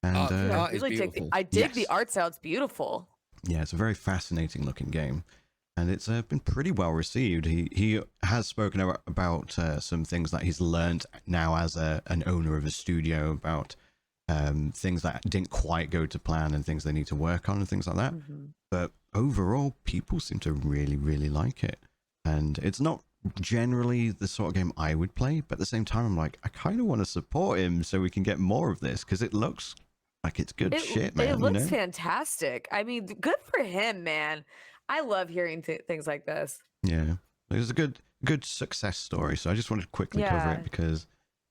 and Art is Really dig beautiful. I dig the Yes. art style. It's beautiful. yeah, it's a very fascinating looking game, and it's been pretty well received. He has spoken about some things that he's learned now as an owner of a studio about things that didn't quite go to plan and things they need to work on and things like that. But overall, people seem to really, really like it, and it's not generally the sort of game I would play, but at the same time I'm like, I kind of want to support him so we can get more of this, because it looks like it's good shit, man. It looks you know? fantastic. I mean, good for him, man. I love hearing things like this. Yeah, it was a good success story, so I just wanted to quickly cover Yeah. it because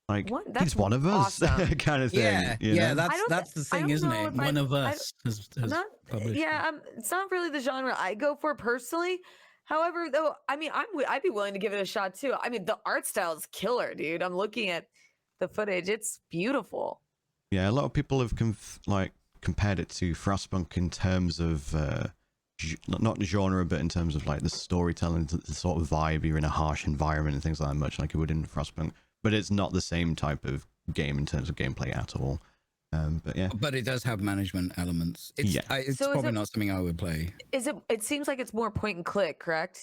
like What? That's he's one of us awesome. kind of thing. Yeah, you yeah, know? I don't that's the I thing, don't isn't know it? if I- One of I us has Not, published yeah, it. it's not really the genre I go for personally. However, though, I mean, I'd be willing to give it a shot too. I mean, the art style is killer, dude. I'm looking at the footage; it's beautiful. Yeah, a lot of people have compared it to Frostpunk in terms of not the genre, but in terms of like the storytelling, the sort of vibe. You're in a harsh environment and things like that, much like you would in Frostpunk. But it's not the same type of game in terms of gameplay at all. But yeah. But it does have management elements. It's, Yeah. it's So is probably it- not something I would play. Is it? It seems like it's more point and click, correct?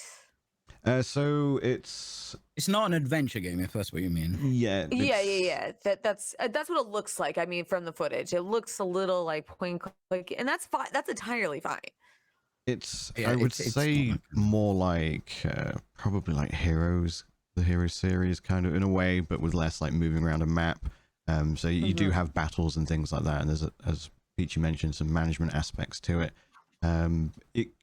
So it's It's not an adventure game, if that's what you mean. Yeah. it's- That's what it looks like. I mean, from the footage, it looks a little like point and click, and that's fine. That's entirely fine. It's Yeah, I would it's say not. more like probably like Heroes, the Hero series, kind of in a way, but with less like moving around a map. So you do have battles and things like that, and there's as Peachy mentioned, some management aspects to it.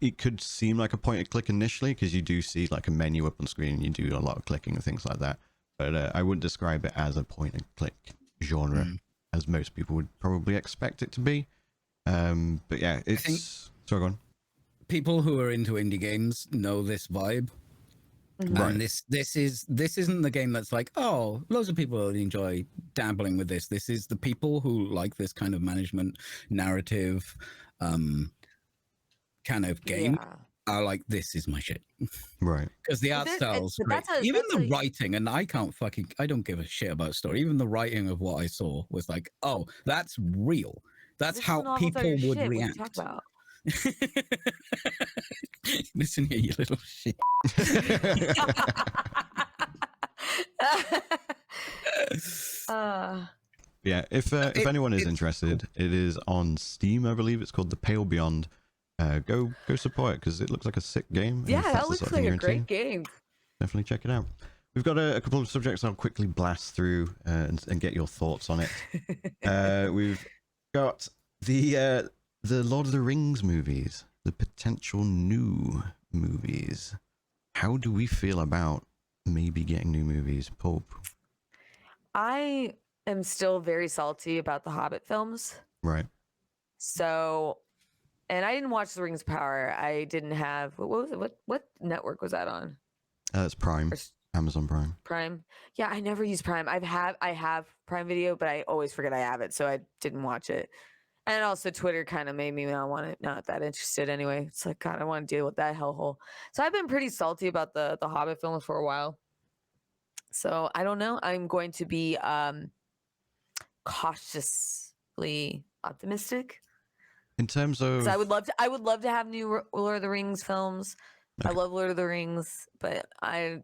It could seem like a point and click initially because you do see like a menu up on screen and you do a lot of clicking and things like that. But I wouldn't describe it as a point and click genre as most people would probably expect it to be. But yeah, it's sorry, go on. People who are into indie games know this vibe. Right. And this isn't the game that's like, oh, loads of people really enjoy dabbling with this. This is the people who like this kind of management narrative kind of game Yeah. are like, this is my shit. Right. Because the art style's but great. that's Even that's the writing, and I don't give a shit about story. Even the writing of what I saw was like, oh, that's real. That's this how isn't all people your would shit. react. What are you talking about? Listen here, you little shit. Yeah, if anyone is interested, it is on Steam, I believe. It's called The Pale Beyond. Go support it because it looks like a sick game. and Yeah, if that's that the looks sort of thing like you're a great into, game. definitely check it out. We've got a couple of subjects I'll quickly blast through and get your thoughts on it. We've got the Lord of the Rings movies, the potential new movies. How do we feel about maybe getting new movies, Pope? I am still very salty about the Hobbit films. Right. So, and I didn't watch The Rings of Power. I didn't have what was it? What network was that on? It's Prime, Or Amazon Prime. Prime? Yeah, I never use Prime. I have Prime Video, but I always forget I have it, so I didn't watch it. And also Twitter kind of made me not that interested anyway. It's like God, I want to deal with that hellhole. So I've been pretty salty about the Hobbit films for a while. So I don't know. I'm going to be cautiously optimistic. In terms of, 'Cause I would love to have new Lord of the Rings films. I love Lord of the Rings, but I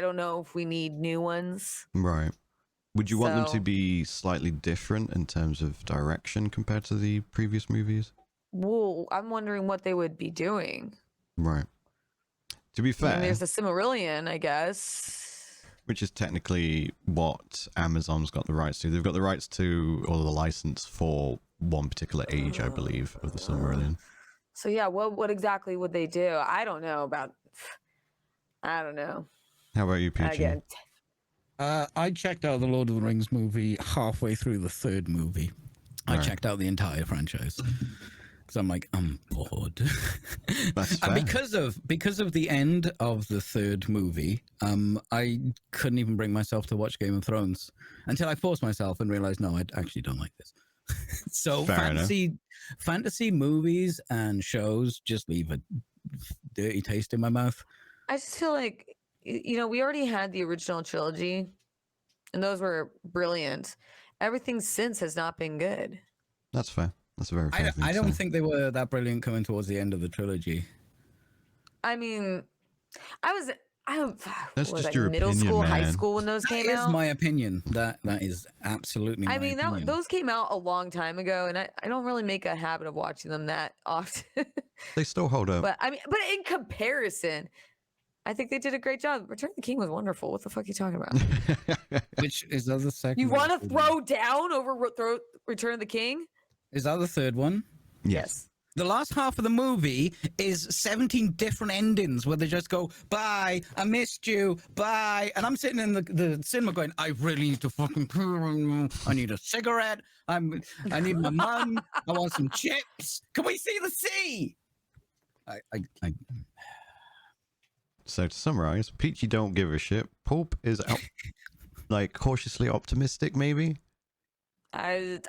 don't know if we need new ones. right. Would you want them to So- be slightly different in terms of direction compared to the previous movies? Well, I'm wondering what they would be doing. Right. To be I fair, mean, there's a Silmarillion, I guess. which is technically what Amazon's got the rights to. They've got the rights to, or the license for one particular age, I believe, of the Silmarillion. So yeah, what exactly would they do? I don't know. How How about you, Peachy? again? I checked out the Lord of the Rings movie halfway through the third movie. I Right. checked out the entire franchise because I'm like, I'm bored. That's And fair. because of the end of the third movie, I couldn't even bring myself to watch Game of Thrones until I forced myself and realized, no, I actually don't like this. So Fair enough. fantasy movies and shows just leave a dirty taste in my mouth. I just feel like we already had the original trilogy, and those were brilliant. Everything since has not been good. That's fair. That's a very fair thing I to don't say. think they were that brilliant coming towards the end of the trilogy. I mean, I was That's was just I your middle opinion, school, high man. school when those That came is out. my opinion. That is absolutely my I mean, opinion. those came out a long time ago, and I don't really make a habit of watching them that often. They still hold up. but in comparison, I think they did a great job. Return of the King was wonderful. What the fuck are you talking about? Which is that the second? You or want to third one? throw down over Return of the King? Is that the third one? Yes. The last half of the movie is 17 different endings where they just go, bye, I missed you, bye. And I'm sitting in the cinema going, I really need to fucking, I need a cigarette. I need my mum. I want some chips. Can we see the sea? I So to summarize, Peachy don't give a shit. Pulp is out, like cautiously optimistic, maybe. I'm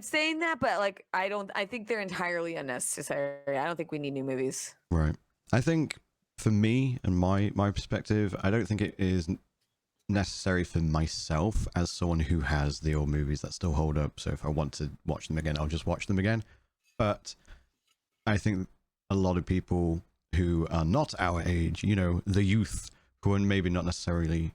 saying that, but like I think they're entirely unnecessary. I don't think we need new movies. Right. I think for me and my perspective, I don't think it is necessary for myself as someone who has the old movies that still hold up. So if I want to watch them again, I'll just watch them again. But I think a lot of people who are not our age, you know, the youth who are maybe not necessarily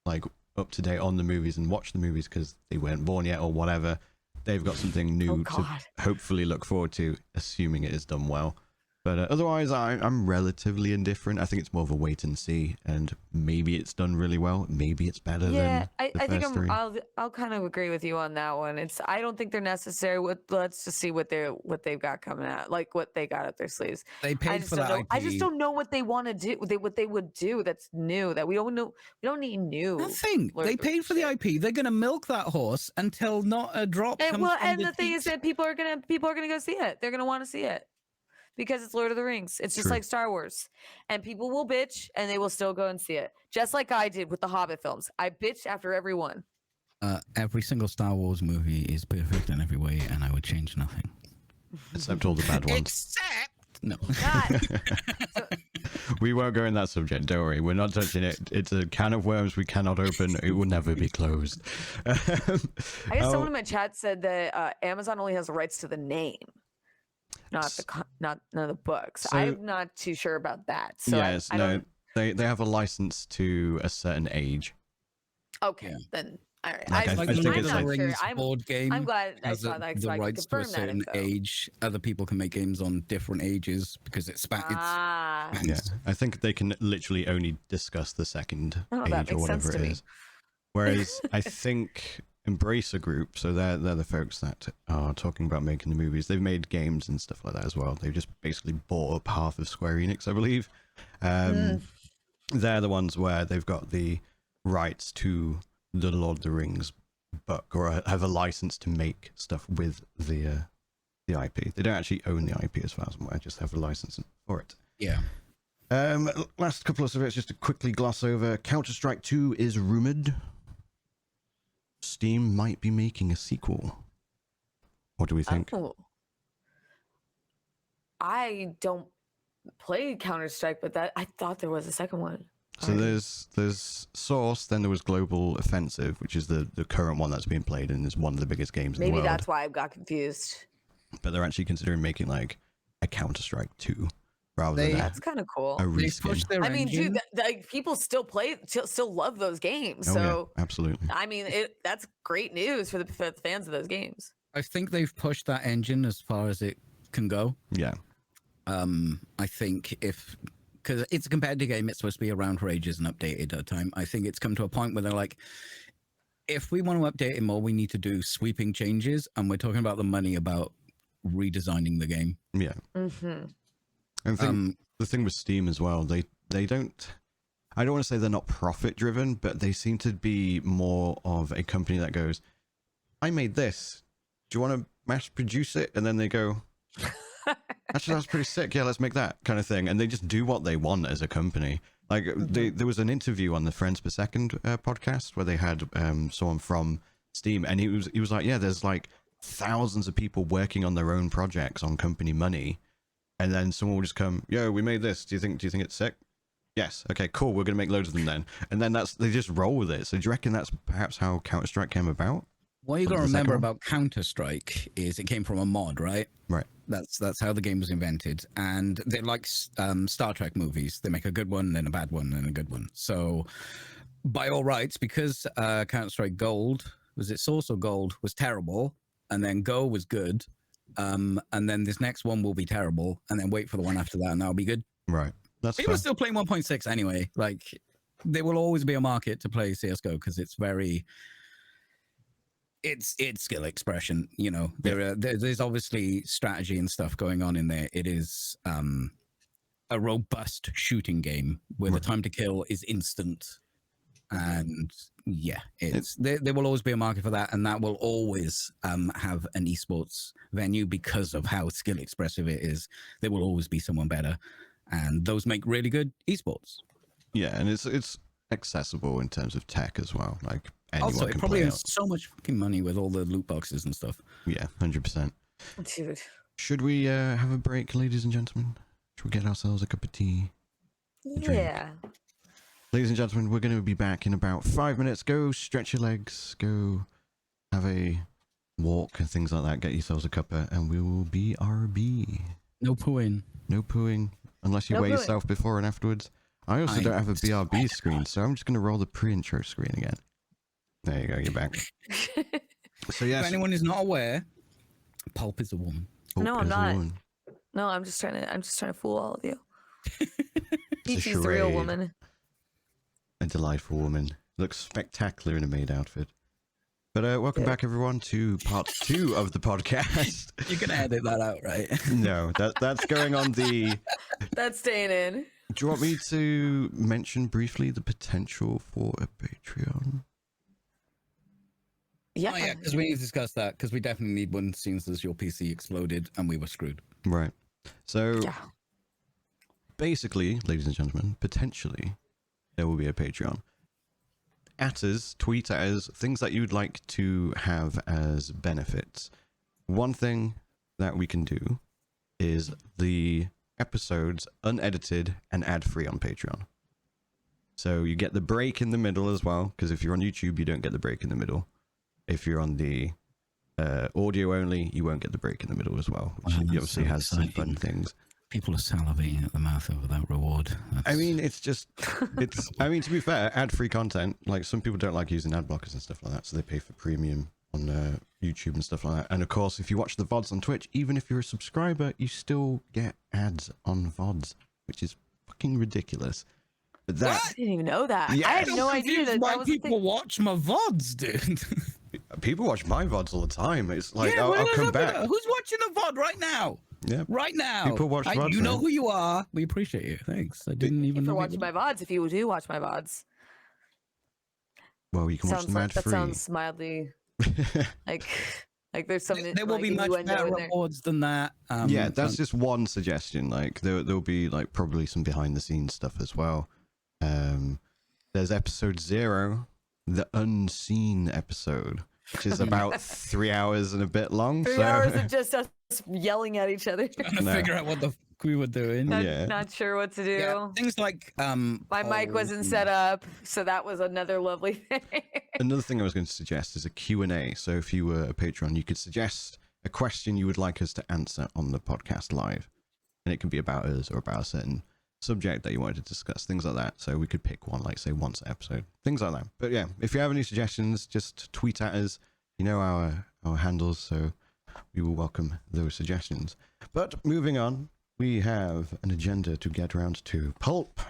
like up to date on the movies and watch the movies because they weren't born yet or whatever, they've got something new to hopefully look forward to, assuming it is done well. But otherwise, I'm relatively indifferent. I think it's more of a wait and see, and maybe it's done really well. Maybe it's better than the I think first three. I'll kind of agree with you on that one. I don't think they're necessary. Let's just see what they've got coming out, like what they got up their sleeves. They paid for that IP. I just don't know what they want to do. What they would do that's new that we don't know. We don't need new. Nothing. They paid for the IP. They're gonna milk that horse until not a drop comes from and the thing is that people are gonna go see it. They're gonna want to see it. Because it's Lord of the Rings. It's just like Star Wars. And people will bitch and they will still go and see it. Just like I did with the Hobbit films. I bitched after every one. Every single Star Wars movie is perfect in every way, and I would change nothing. Except all the bad ones. Except... No. We won't go in that subject, don't worry. We're not touching it. It's a can of worms we cannot open. It will never be closed. I guess someone in my chat said that Amazon only has the rights to the name. Not none of the books. So, I'm not too sure about that. So yes, they have a license to a certain age. Okay, then all right. Like, I'm I think it's not like sure. board game. I'm glad I saw that so I can rights to a confirm that certain info. age. Other people can make games on different ages because it's yeah, I think they can literally only discuss the second age or whatever it is. Whereas I think Embracer Group, so they're the folks that are talking about making the movies. They've made games and stuff like that as well. They've just basically bought up half of Square Enix, I believe. They're the ones where they've got the rights to the Lord of the Rings book, or have a license to make stuff with the IP. They don't actually own the IP as far as I'm aware, just have a license for it. Yeah. Last couple of subjects just to quickly gloss over. Counter-Strike 2 is rumored. Steam might be making a sequel. What do we think? Oh. I don't play Counter-Strike, but I thought there was a second one. So there's Source, then there was Global Offensive, which is the current one that's being played and is one of the biggest games in the world. Maybe that's why I got confused. But they're actually considering making like a Counter-Strike 2 rather than that's kind of cool. a reskin. I mean, dude, like people still love those games. Oh, so yeah, absolutely. I mean, that's great news for the fans of those games. I think they've pushed that engine as far as it can go. Yeah. I think because it's a competitive game, it's supposed to be around for ages and updated at a time. I think it's come to a point where they're like, if we want to update it more, we need to do sweeping changes, and we're talking about the money about redesigning the game. Yeah. Mm-hmm. And the thing with Steam as well, they don't, I don't want to say they're not profit driven, but they seem to be more of a company that goes, I made this. Do you want to mass produce it? And then they go, actually, that's pretty sick. Yeah, let's make that kind of thing. And they just do what they want as a company. Like there was an interview on the Friends Per Second podcast where they had someone from Steam, and he was like, yeah, there's like thousands of people working on their own projects on company money. And then someone will just come, yo, we made this. Do you think it's sick? Yes. Okay, cool. We're going to make loads of them then. And then they just roll with it. So do you reckon that's perhaps how Counter-Strike came about? What you got to remember about Counter-Strike is it came from a mod, right? Right. That's how the game was invented. And they're like Star Trek movies. They make a good one, then a bad one, then a good one. So by all rights, because Counter-Strike Gold, was it Source or Gold, was terrible, and then Go was good, and then this next one will be terrible, and then wait for the one after that, and that'll be good. Right. That's People still playing 1.6 anyway. Like, there will always be a market to play CSGO because it's very... It's skill expression, you know. There's obviously strategy and stuff going on in there. It is a robust shooting game where the time to kill is instant, and yeah, there will always be a market for that, and that will always have an esports venue because of how skill expressive it is. There will always be someone better, and those make really good esports. Yeah, and it's accessible in terms of tech as well. Like anyone also, it can probably play has so much fucking money with all the loot boxes and stuff. Yeah, 100%. Dude. Should we have a break, ladies and gentlemen? Should we get ourselves a cup of tea? Yeah. Ladies and gentlemen, we're going to be back in about 5 minutes. Go stretch your legs, go have a walk and things like that. Get yourselves a cuppa, and we will be RB. No pooing. No pooing, unless you No weigh pooing. yourself before and afterwards. I also don't have a BRB screen, so I'm just going to roll the pre-intro screen again. There you go, you're back. So yes, If anyone is not aware, Pulp is a woman. Hope No, I'm is a not. woman. No, I'm just trying to fool all of you. It's a Peachy's the real charade. woman. A delightful woman. Looks spectacular in a maid outfit. But welcome Yeah. back, everyone, to part 2 of the podcast. You're gonna edit that out, right? No, that's going on the... That's staying in. Do you want me to mention briefly the potential for a Patreon? Yeah. Oh yeah, because we need to discuss that, because we definitely need one since as your PC exploded and we were screwed. Right. So, Yeah. basically, ladies and gentlemen, potentially, there will be a Patreon. At us, tweet at us, things that you'd like to have as benefits. One thing that we can do is the episodes unedited and ad-free on Patreon. So you get the break in the middle as well, because if you're on YouTube, you don't get the break in the middle. If you're on the audio only, you won't get the break in the middle as well, which Wow, that's obviously so has some fun exciting. things. People are salivating at the mouth over that reward. I mean, it's just, I mean, to be fair, ad-free content, like some people don't like using ad blockers and stuff like that, so they pay for premium on YouTube and stuff like that. And of course, if you watch the VODs on Twitch, even if you're a subscriber, you still get ads on VODs, which is fucking ridiculous. But that, I didn't even know that. Yeah. I had I'm no idea confused that why that was a people thing. watch my VODs, dude. people watch my VODs all the time. It's like, Yeah, I'll what is come up with back. that? Who's watching a VOD right now? Yeah. Right now. People watch VODs, You know man. who you are. We appreciate you. Thanks. I didn't even For know. watching my VODs, if you do watch my VODs. Well, you can watch Sounds them like, ad-free. that sounds mildly like there's some There will like, be much innuendo better in there. rewards than that. Yeah, that's just one suggestion. Like there'll be like probably some behind the scenes stuff as well. There's episode 0, the unseen episode, which is about 3 hours and a bit long. 3 so hours of just us yelling at each other. trying to No. figure out what the fuck we were doing. not, Yeah. not sure what to do. Yeah, things like My mic polls wasn't and- set up, so that was another lovely thing. another thing I was going to suggest is a Q&A. So if you were a patron, you could suggest a question you would like us to answer on the podcast live, and it can be about us or about a certain subject that you wanted to discuss, things like that. So we could pick one, like say once an episode, things like that. But yeah, if you have any suggestions, just tweet at us. You know our handles, so we will welcome those suggestions. But moving on, we have an agenda to get around to. Pulp,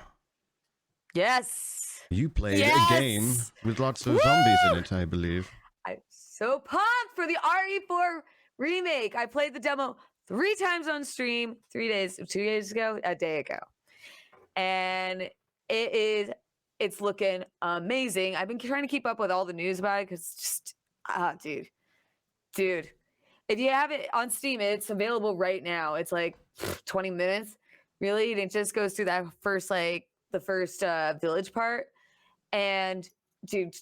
Yes. you played Yes! a game with lots of Woo! zombies in it, I believe. I'm so pumped for the RE4 remake. I played the demo 3 times on stream, 2 days ago, a day ago. And it's looking amazing. I've been trying to keep up with all the news about it because just, dude, if you have it on Steam, it's available right now. It's like 20 minutes, really. And it just goes through that first, the first village part. And dude,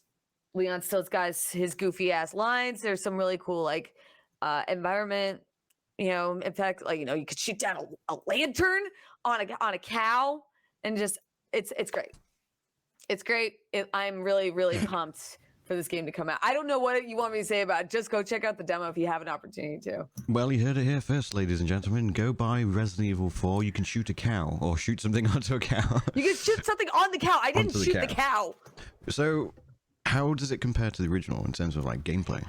Leon still's got his goofy ass lines. There's some really cool environment, in fact, you could shoot down a lantern on a cow, and just it's great. It's great. I'm really, really pumped for this game to come out. I don't know what you want me to say about it. Just go check out the demo if you have an opportunity to. Well, you heard it here first, ladies and gentlemen. Go buy Resident Evil 4. You can shoot a cow or shoot something onto a cow. You can shoot something on the cow. I didn't Onto the shoot the cow. So, how does it compare to the original in terms of gameplay?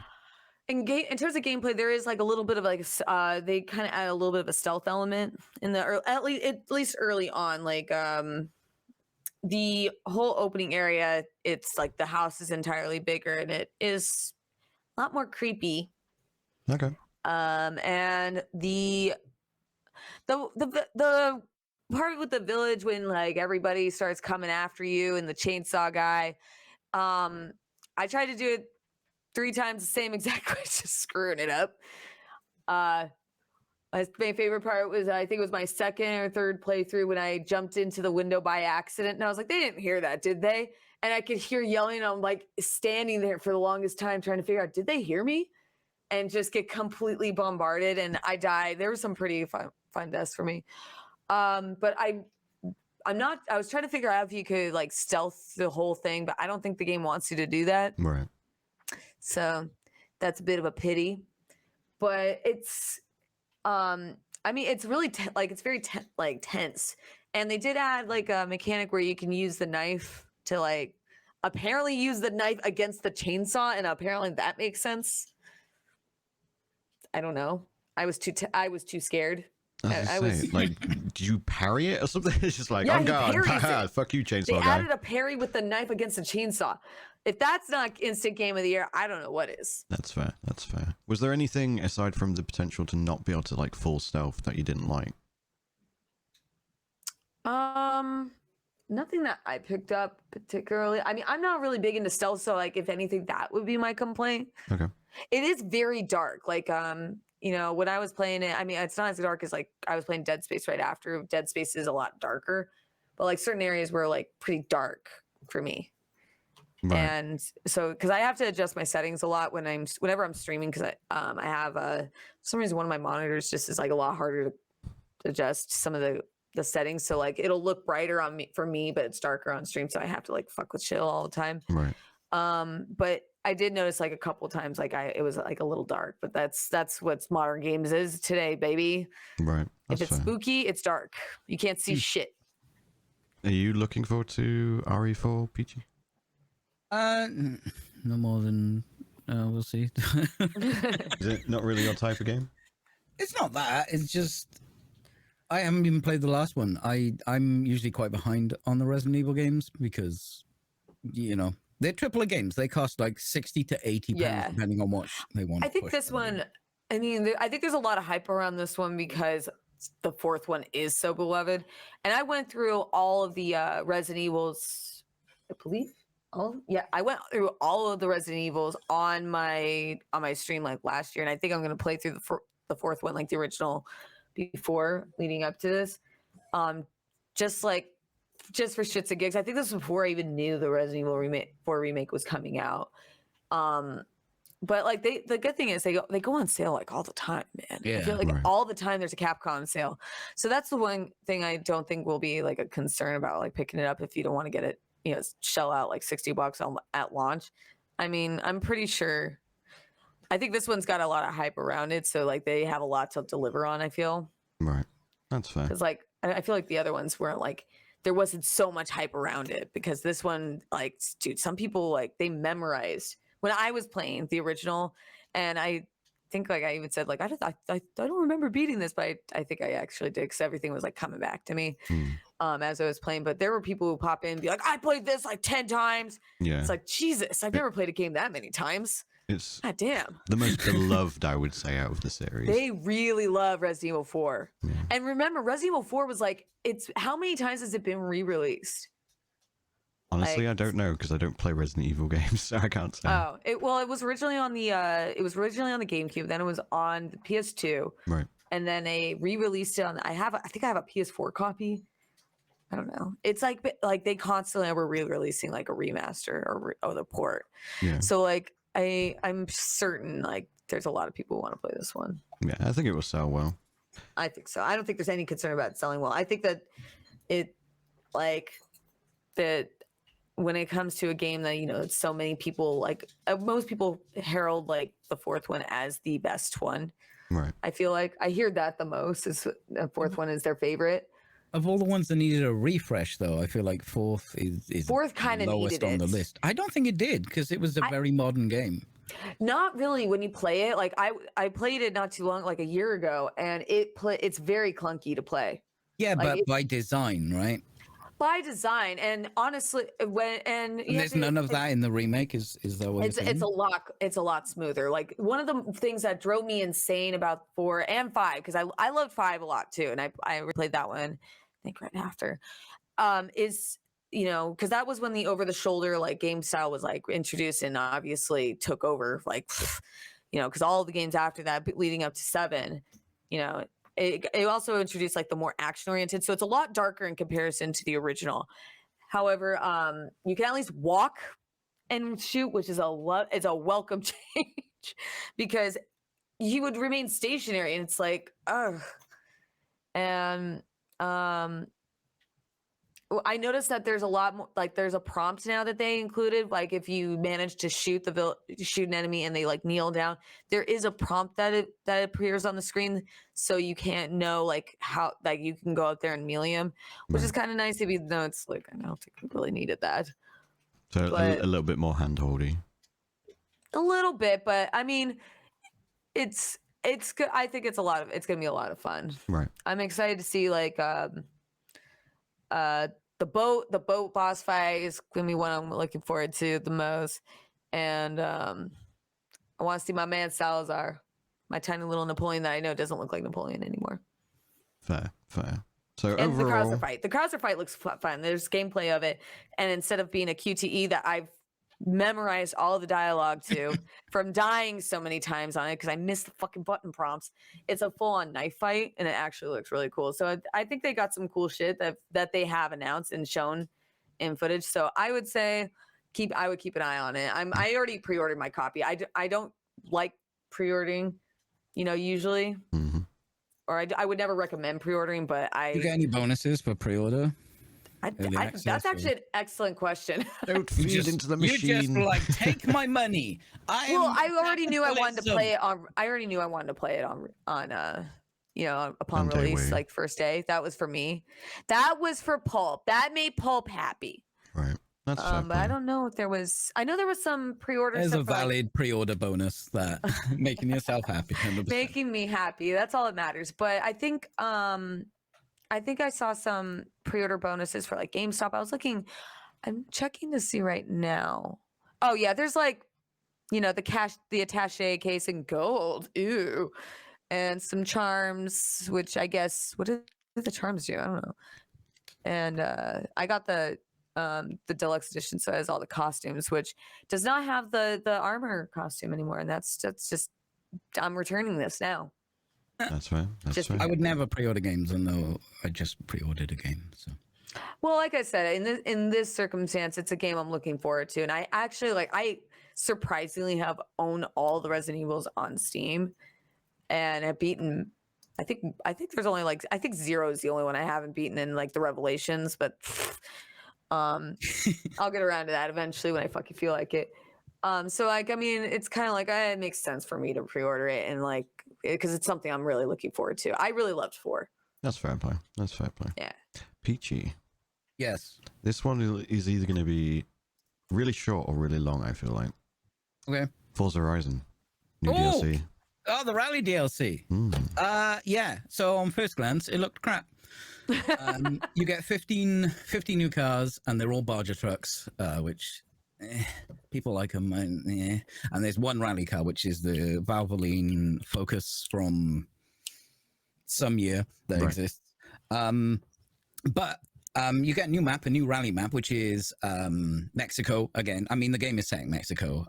In terms of gameplay, there is a little bit of they kind of add a little bit of a stealth element in the at least early on. The whole opening area, it's the house is entirely bigger and it is a lot more creepy. Okay. And the part with the village when everybody starts coming after you and the chainsaw guy, I tried to do it 3 times the same exact way, just screwing it up. My favorite part was, I think it was my second or third playthrough when I jumped into the window by accident. And I was like, they didn't hear that, did they? And I could hear yelling. I'm standing there for the longest time trying to figure out, did they hear me? And just get completely bombarded. And I died. There were some pretty fun deaths for me. But I was trying to figure out if you could like stealth the whole thing, but I don't think the game wants you to do that. Right. So that's a bit of a pity. But it's I mean, it's really like it's very like tense. And they did add like a mechanic where you can use the knife to like apparently use the knife against the chainsaw, and apparently that makes sense. I don't know. I was too scared. I was like, do you parry it or something? It's just like, Yeah, I'm he gone. parries Haha, it. fuck you, chainsaw They guy. added a parry with the knife against a chainsaw. If that's not instant game of the year, I don't know what is. That's fair. That's fair. Was there anything aside from the potential to not be able to like full stealth that you didn't like? Nothing that I picked up particularly. I mean, I'm not really big into stealth, so like if anything, that would be my complaint. Okay. It is very dark. Like you know, when I was playing it, I mean, it's not as dark as like I was playing Dead Space right after. Dead Space is a lot darker, but like certain areas were like pretty dark for me. Right. And so, because I have to adjust my settings a lot whenever I'm streaming, because I have for some reason one of my monitors just is like a lot harder to adjust some of the settings. So like it'll look brighter on me for me, but it's darker on stream. So I have to like fuck with shit all the time. Right. But I did notice like a couple times like it was like a little dark, but that's what modern games is today, baby. Right. That's if it's fair. spooky, it's dark. You can't see shit. Are you looking forward to RE4, Peachy? No more than we'll see. Is it not really your type of game? It's not that. It's just I haven't even played the last one. I'm usually quite behind on the Resident Evil games because, you know, they're AAA games. They cost like 60 to 80 pounds Yeah. depending on what they want. I think this one, I mean, I think there's a lot of hype around this one because the fourth one is so beloved. And I went through all of the Resident Evils, I believe. I went through all of the Resident Evils on my stream like last year, and I think I'm gonna play through the fourth one, like the original, before leading up to this. Just for shits and gigs. I think this was before I even knew the Resident Evil 4 remake was coming out. But like the good thing is they go on sale like all the time, man. I feel like right. all the time there's a Capcom sale. So that's the one thing I don't think will be like a concern about like picking it up if you don't want to get it, you know, shell out like $60 at launch. I mean, I'm pretty sure. I think this one's got a lot of hype around it, so like they have a lot to deliver on. I feel. Right. That's fair. Because like I feel like the other ones weren't like there wasn't so much hype around it because this one, like, dude, some people like they memorized when I was playing the original, and I think like I even said like I don't remember beating this, but I think I actually did because everything was like coming back to me as I was playing. But there were people who pop in and be like, I played this like 10 times. Yeah. It's like Jesus, I've never played a game that many times. It's God damn. the most beloved, I would say, out of the series. They really love Resident Evil 4. Yeah. And remember, Resident Evil 4 was like, how many times has it been re-released? Honestly, like, I don't know because I don't play Resident Evil games, so I can't say. Oh, it was originally on the GameCube, then it was on the PS2, Right. and then they re-released it on. I think I have a PS4 copy. I don't know. It's like they constantly were re-releasing like a remaster or the port. Yeah. So like I'm certain like there's a lot of people who want to play this one. Yeah, I think it will sell well. I think so. I don't think there's any concern about it selling well. I think that that when it comes to a game that, you know, it's so many people like most people herald like the fourth one as the best one. Right. I feel like I hear that the most is the fourth one is their favorite. Of all the ones that needed a refresh, though, I feel like fourth is Fourth kind of lowest needed on the it. list. I don't think it did because it was a very modern game. Not really when you play it. Like I played it not too long, like a year ago, and it's very clunky to play. Yeah, Like, but by design, right? By design, and honestly, And there's none of that in the remake. Is that what it's a lot smoother. Like one of the things that drove me insane about 4 and 5, because I loved 5 a lot too, and I replayed that one I think right after, is, you know, because that was when the over the shoulder like game style was like introduced and obviously took over, like, you know, because all the games after that leading up to 7, you know, it also introduced like the more action oriented, so it's a lot darker in comparison to the original. However, you can at least walk and shoot, which is a welcome change, because you would remain stationary, and it's like, ugh. And I noticed that there's a lot more, like there's a prompt now that they included. Like if you manage to shoot shoot an enemy and they like kneel down, there is a prompt that appears on the screen, so you can't know like how like you can go out there and melee him, which is kind of nice. Even though it's like I don't think we really needed that. So But a little bit more handholdy. a little bit, but I mean, it's good. I think it's gonna be a lot of fun. Right. I'm excited to see like the boat boss fight is gonna be one I'm looking forward to the most, and I want to see my man Salazar, my tiny little Napoleon that I know doesn't look like Napoleon anymore. Fair. So And overall, the Krauser fight looks fun. There's gameplay of it, and instead of being a QTE that I've memorized all the dialogue to from dying so many times on it because I missed the fucking button prompts, it's a full-on knife fight, and it actually looks really cool. So I think they got some cool shit that they have announced and shown in footage. So I would say I would keep an eye on it. I already pre-ordered my copy. I don't like pre-ordering, usually. mm-hmm. Or I would never recommend pre-ordering, but You get any bonuses for pre-order? that's actually an excellent question. Don't feed into the machine. You just like take my money. I already knew I wanted to play it on. I already knew I wanted to play it on upon On day release, one. like first day. That was for me. That was for Pulp. That made Pulp happy. Right. That's fair But I play. don't know if there was. I know there was some pre-order. There's stuff a for, like, valid pre-order bonus that making yourself happy. 100%. making me happy. That's all that matters. But I think I saw some pre-order bonuses for like GameStop. I'm checking to see right now. Oh yeah, there's like, the attaché case in gold. Ooh. And some charms, which I guess what do the charms do? I don't know. And I got the deluxe edition, so it has all the costumes, which does not have the armor costume anymore. And that's just I'm returning this now. That's fair. That's Just- fair. I would never pre-order games, and though I just pre-ordered a game. So Well, like I said, in this circumstance, it's a game I'm looking forward to, and I actually I surprisingly have owned all the Resident Evils on Steam, and have beaten. I think there's only I think 0 is the only one I haven't beaten in like the Revelations, but I'll get around to that eventually when I fucking feel like it. So I mean, it's kind of it makes sense for me to pre-order it and because it's something I'm really looking forward to. I really loved 4. That's fair play. Yeah. Peachy. yes, This one is either going to be really short or really long, I feel like. okay. Forza Horizon. New Oh! DLC. Oh, the Rally DLC. Yeah. So on first glance, it looked crap. You get 15 new cars, and they're all Barger trucks, which people like them. And there's one rally car, which is the Valvoline Focus from some year that Right. exists. But you get a new map, a new rally map, which is Mexico again. I mean, the game is set in Mexico.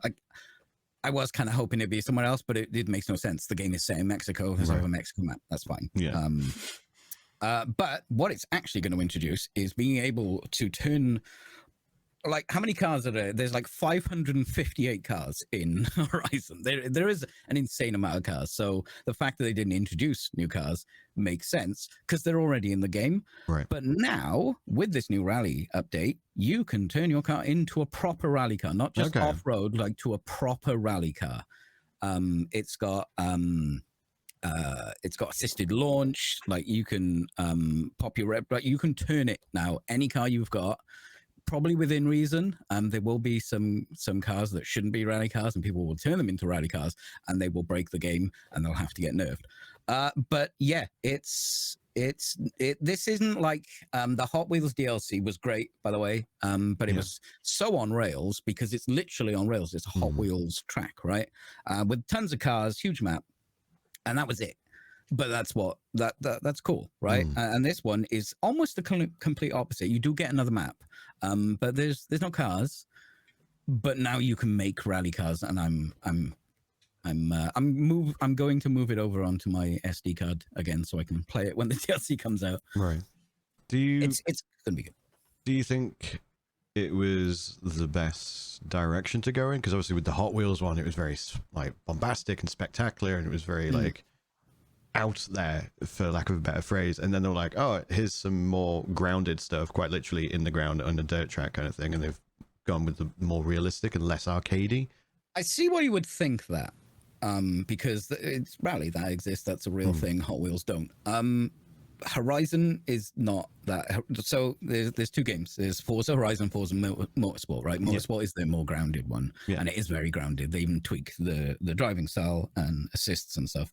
I was kind of hoping it'd be somewhere else, but it makes no sense. The game is set in Mexico. There's Right. a Mexico map. That's fine. Yeah. But what it's actually going to introduce is being able to turn. How many cars are there? There's 558 cars in Horizon. There is an insane amount of cars. So the fact that they didn't introduce new cars makes sense because they're already in the game. Right. But now with this new rally update, you can turn your car into a proper rally car, not just Okay. off-road, to a proper rally car. It's got assisted launch. You can pop your rep. You can turn it now. Any car you've got. Probably within reason. There will be some cars that shouldn't be rally cars, and people will turn them into rally cars, and they will break the game, and they'll have to get nerfed. But yeah, this isn't like the Hot Wheels DLC was great, by the way, but it was so on rails because it's literally on rails. It's a Hot Wheels track, right? With tons of cars, huge map, and that was it. But that's cool, right? And this one is almost the complete opposite. You do get another map, but there's no cars. But now you can make rally cars, and I'm going to move it over onto my SD card again so I can play it when the DLC comes out. Right. Do you It's gonna be good. do you think it was the best direction to go in? Because obviously with the Hot Wheels one, it was very bombastic and spectacular, and it was very out there, for lack of a better phrase, and then they're like, oh, here's some more grounded stuff, quite literally in the ground on a dirt track kind of thing, and they've gone with the more realistic and less arcadey. I see why you would think that, because it's Rally that exists. That's a real thing. Hot Wheels don't. Horizon is not that. So there's two games. There's Forza Horizon, Forza Motorsport, right? Motorsport is the more grounded one, and it is very grounded. They even tweak the driving style and assists and stuff.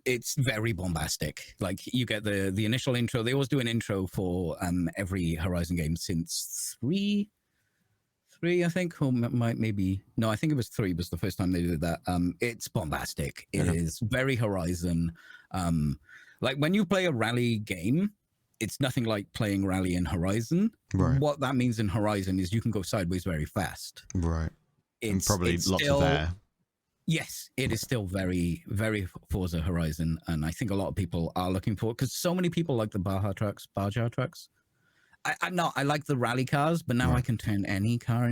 It's very bombastic. Like you get the initial intro. They always do an intro for every Horizon game since three, I think, or maybe no, I think it was 3 was the first time they did that. It's bombastic. It is very Horizon. Like when you play a rally game, it's nothing like playing rally in Horizon. Right. What that means in Horizon is you can go sideways very fast. Right. And probably it's lots still, of air. Yes, it is still very, very Forza Horizon, and I think a lot of people are looking for it because so many people like the Baja trucks. I'm not. I like the rally cars, but now I can turn any car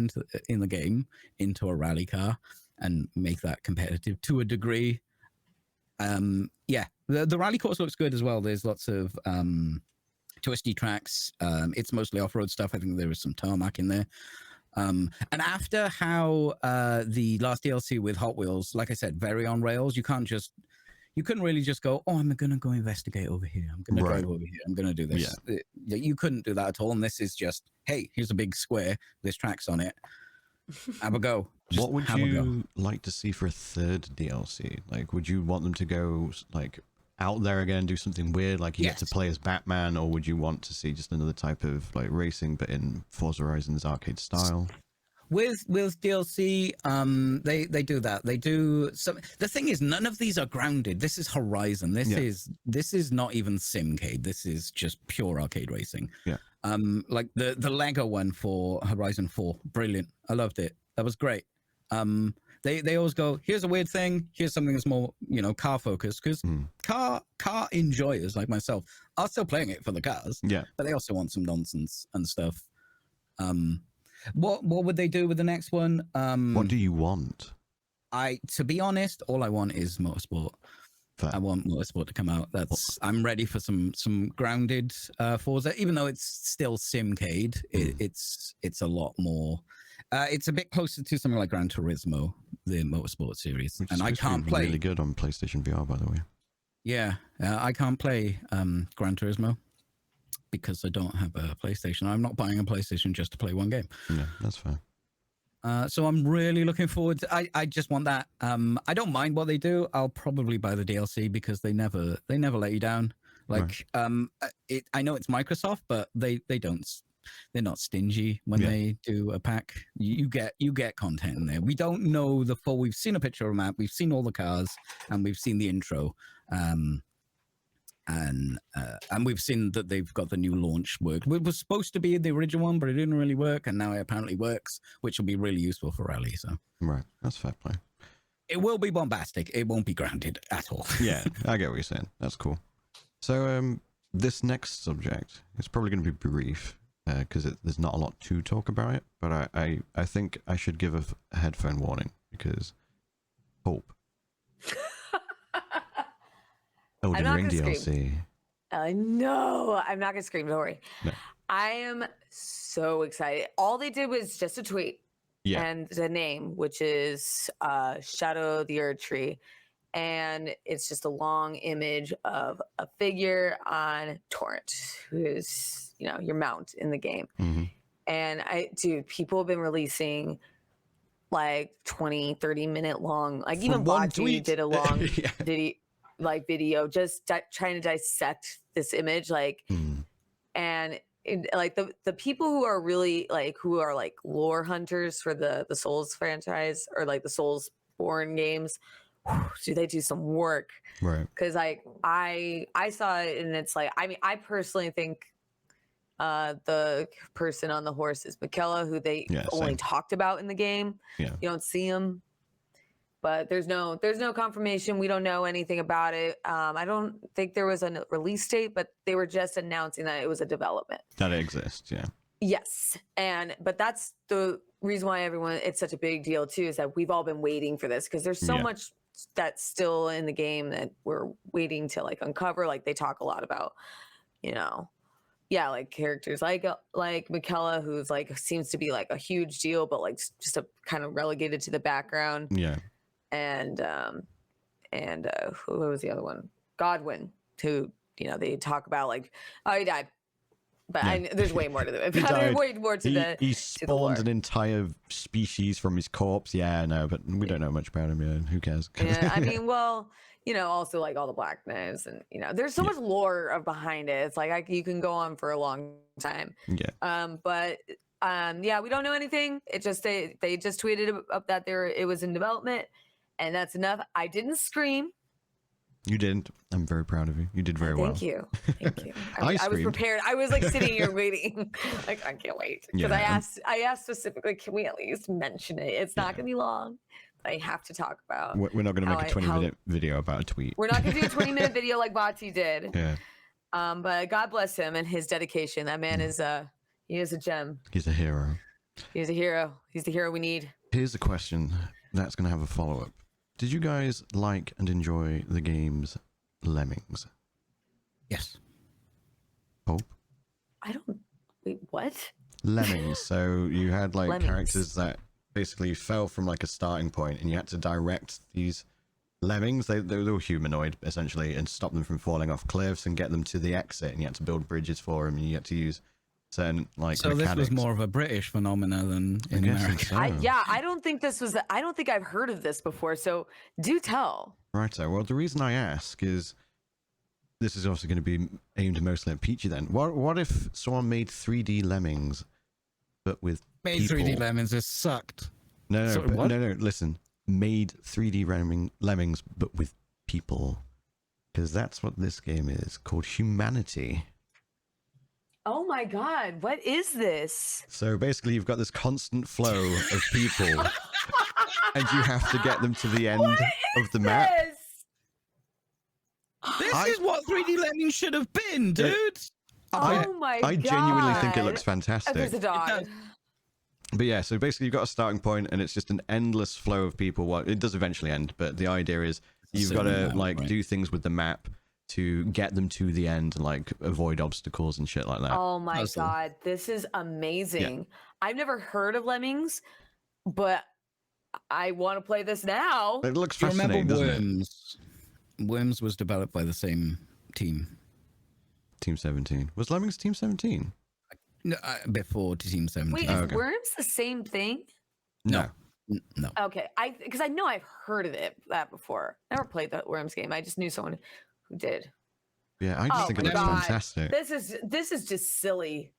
in the game into a rally car and make that competitive to a degree. Yeah, the rally course looks good as well. There's lots of twisty tracks. It's mostly off-road stuff. I think there is some tarmac in there. And after how the last DLC with Hot Wheels, like I said, very on rails. You couldn't really just go, oh, I'm going to go investigate over here. I'm going to drive over here. I'm going to do this. Yeah. You couldn't do that at all. And this is just, hey, here's a big square. There's tracks on it. Have a go. What would you like to see for a third DLC? Like, would you want them to go like out there again and do something weird, like you get to play as Batman, or would you want to see just another type of like racing, but in Forza Horizon's arcade style? With DLC, they do that. They do some. The thing is, none of these are grounded. This is Horizon. This is not even Simcade. This is just pure arcade racing. Yeah. Like the Lego one for Horizon 4, brilliant. I loved it. That was great. They always go, here's a weird thing. Here's something that's more, car focused, because car enjoyers like myself are still playing it for the cars. Yeah. But they also want some nonsense and stuff. What would they do with the next one? What do you want? To be honest, all I want is Motorsport. Fair. I want Motorsport to come out. I'm ready for some grounded Forza, even though it's still Simcade. It's a lot more. It's a bit closer to something like Gran Turismo, the Motorsport series, Which and I can't play. Really good on PlayStation VR, by the way. Yeah, I can't play Gran Turismo because I don't have a PlayStation. I'm not buying a PlayStation just to play one game. Yeah, that's fair. So I'm really looking forward to, I just want that. I don't mind what they do. I'll probably buy the DLC because they never let you down. Like, I know it's Microsoft, but they don't. They're not stingy when they do a pack. You get content in there. We don't know the full. We've seen a picture of a map. We've seen all the cars, and we've seen the intro. And we've seen that they've got the new launch work. It was supposed to be the original one, but it didn't really work, and now it apparently works, which will be really useful for Rally. So that's fair play. It will be bombastic. It won't be grounded at all. Yeah, I get what you're saying. That's cool. So this next subject is probably going to be brief because there's not a lot to talk about it, but I think I should give a headphone warning because hope. Elden Ring DLC. No, I'm not gonna scream. Don't worry. No. I am so excited. All they did was just a tweet and the name, which is Shadow the Erd Tree, and it's just a long image of a figure on Torrent, who's your mount in the game. And people have been releasing like 20-30 minute long, like even Bocce did a long video just trying to dissect this image, and the people who are really who are lore hunters for the Souls franchise or the Soulsborne games, they do some work, right? Because I saw it and it's I personally think the person on the horse is Michaela, who they only talked about in the game. You don't see him. But there's no confirmation. We don't know anything about it. I don't think there was a release date, but they were just announcing that it was a development. That it exists, yeah. Yes, but that's the reason why it's such a big deal too, is that we've all been waiting for this because there's so much that's still in the game that we're waiting to like uncover. Like they talk a lot about, you know, yeah, like characters like Michaela, who's like seems to be like a huge deal, but like just a kind of relegated to the background. Yeah. And who was the other one? Godwin, who, you know, they talk about like, oh, he died. But Yeah. there's way more to the He died. way more to the. He to the spawned lore. an entire species from his corpse. Yeah, no, but we don't know much about him. Yeah, who cares? Yeah, I mean, well, you know, also like all the Black Knives, and you know, there's so much lore behind it. It's like you can go on for a long time. Yeah. But yeah, we don't know anything. It just they just tweeted up that it was in development, and that's enough. I didn't scream. You didn't. I'm very proud of you. You did very well. Thank you. I was screamed. prepared. I was like sitting here waiting. Like I can't wait because Yeah, I asked specifically, can we at least mention it? It's not gonna be long. But I have to talk about. We're not going to make a 20-minute video about a tweet. We're not gonna do a 20-minute video like Bati did. Yeah. But God bless him and his dedication. That man is he is a gem. He's a hero. He's a hero. He's the hero we need. Here's a question that's going to have a follow-up. Did you guys like and enjoy the game's Lemmings? Yes. Hope? I don't. Wait, what? Lemmings. So you had like Lemmings. characters that basically fell from like a starting point, and you had to direct these lemmings. They were humanoid essentially, and stop them from falling off cliffs and get them to the exit. And you had to build bridges for them, and you had to use certain like So mechanics. this was more of a British phenomena than in guess America. so. I don't think this was. I don't think I've heard of this before. So do tell. Righto. Well, the reason I ask is this is also going to be aimed mostly at Peachy. Then, what if someone made 3D lemmings, but with Made people? 3D Lemons is sucked. No, Sorry, but what? no. Listen, made 3D lemmings, but with people, because that's what this game is called. Humanity. Oh my God! What is this? So basically, you've got this constant flow of people, and you have to get them to the end of the map. This? This is what 3D Lemmings should have been, dude. Oh my God! I genuinely think it looks Oh, there's fantastic. a dog. does. But yeah, so basically you've got a starting point, and it's just an endless flow of people. Well, it does eventually end, but the idea is you've got to like do things with the map to get them to the end and like avoid obstacles and shit like that. Oh my Awesome. God, this is amazing. I've never heard of Lemmings, but I want to play this now. It looks Do you fascinating, remember doesn't it? Worms? Worms was developed by the same team. Team 17. Was Lemmings Team 17? No, before Team 17. Wait, Oh, is okay. Worms the same thing? No. No. Okay, because I know I've heard of that before. Never played the Worms game. I just knew someone who did. Yeah, I just Oh think it my looks God. fantastic. This is just silly.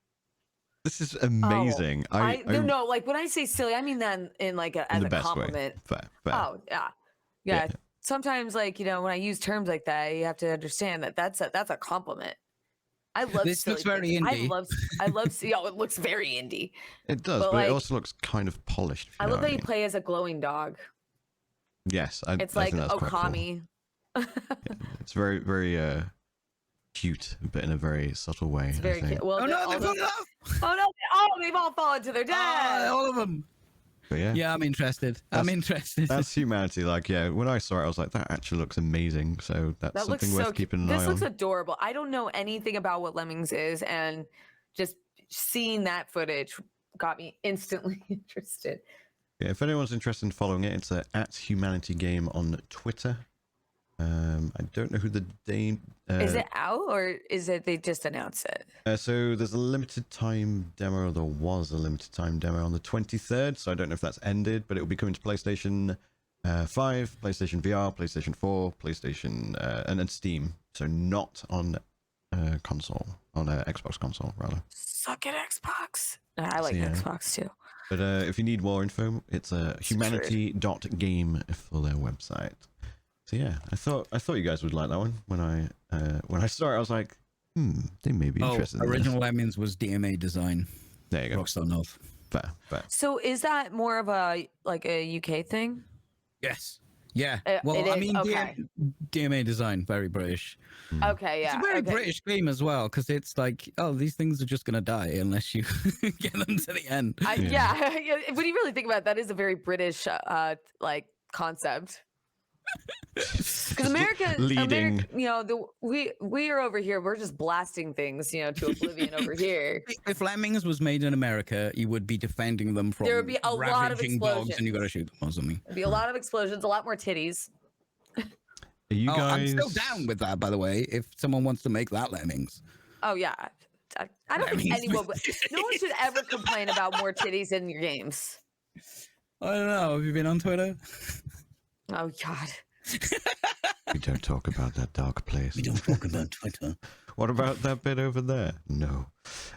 This is amazing. No, like when I say silly, I mean that in like as the a best compliment. way. Fair. Oh yeah. Sometimes, like, you know, when I use terms like that, you have to understand that that's a compliment. I love This silly looks very things. indie. I love see. Oh, it looks very indie. It does, But, but like, it also looks kind of polished. if you I know love what that you mean. play as a glowing dog. Yes, It's I like think that's quite cool. Okami. It's very, very cute, but in a very subtle way. It's very I think. cute. Well, Oh no, they also- put it up! oh no! Oh, they've all fallen to their death. Ah, all of them. But yeah, Yeah, I'm interested. I'm interested. that's humanity. Like, yeah, when I saw it, I was like, that actually looks amazing. So that's That looks something so worth cute. keeping an This eye looks on. adorable. I don't know anything about what Lemmings is, and just seeing that footage got me instantly interested. Yeah, if anyone's interested in following it, it's at Humanity Game on Twitter. I don't know who the Dane. Is it out, or is it they just announced it? So there's a limited time demo. There was a limited time demo on the 23rd. So I don't know if that's ended, but it will be coming to PlayStation 5, PlayStation VR, PlayStation 4, PlayStation, and then Steam. So not on console, on Xbox console rather. Suck it, Xbox. I like yeah. Xbox too. But if you need more info, it's humanity.game for their website. So yeah, I thought you guys would like that one. When I saw it, I was like, they may be interested in original this. Lemmings was DMA design. There you go. Rockstar North. Fair. So is that more of a UK thing? Yes. Yeah. It Well, I is? mean, Okay. DMA design, very British. Okay, yeah. It's a very okay. British game as well, because it's like, oh, these things are just going to die unless you get them to the end. Yeah. When you really think about it, that is a very British like concept. Because America, leading. we are over here. We're just blasting things, to oblivion over here. If Lemmings was made in America, you would be defending them from There would be a lot of ravaging dogs, and you got to explosions. shoot them or something. There'd be a lot of explosions, a lot more titties. Are you guys? I'm still down with that, by the way. If someone wants to make that Lemmings, Oh yeah, I don't think Lemmings. anyone. No one should ever complain about more titties in your games. I don't know. Have you been on Twitter? Oh God. We don't talk about that dark place. We don't talk about Twitter. What about that bit over there? No.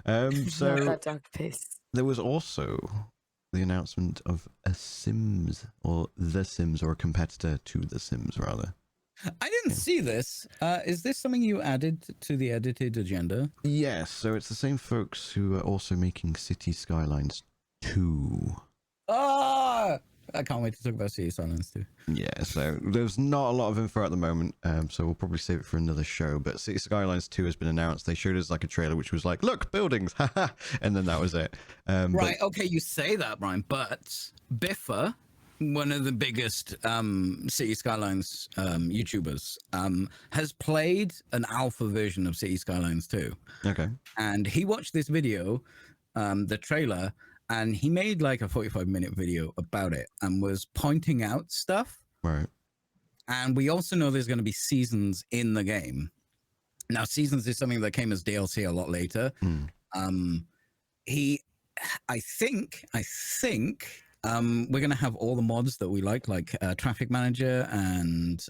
Not So that dark place. there was also the announcement of a Sims, or The Sims, or a competitor to The Sims, rather. I didn't see this. Is this something you added to the edited agenda? Yes, so it's the same folks who are also making City Skylines 2. Ah, I can't wait to talk about City Silence too. Yeah, so there's not a lot of info at the moment, so we'll probably save it for another show. But City Skylines 2 has been announced. They showed us like a trailer which was like, look, buildings, haha, and then that was it. Right, okay, you say that, Brian, but Biffa, one of the biggest City Skylines YouTubers, has played an alpha version of City Skylines 2. Okay. And he watched this video, the trailer, and he made like a 45-minute video about it and was pointing out stuff. Right. And we also know there's going to be seasons in the game. Now, seasons is something that came as DLC a lot later. I think we're going to have all the mods that we like traffic manager and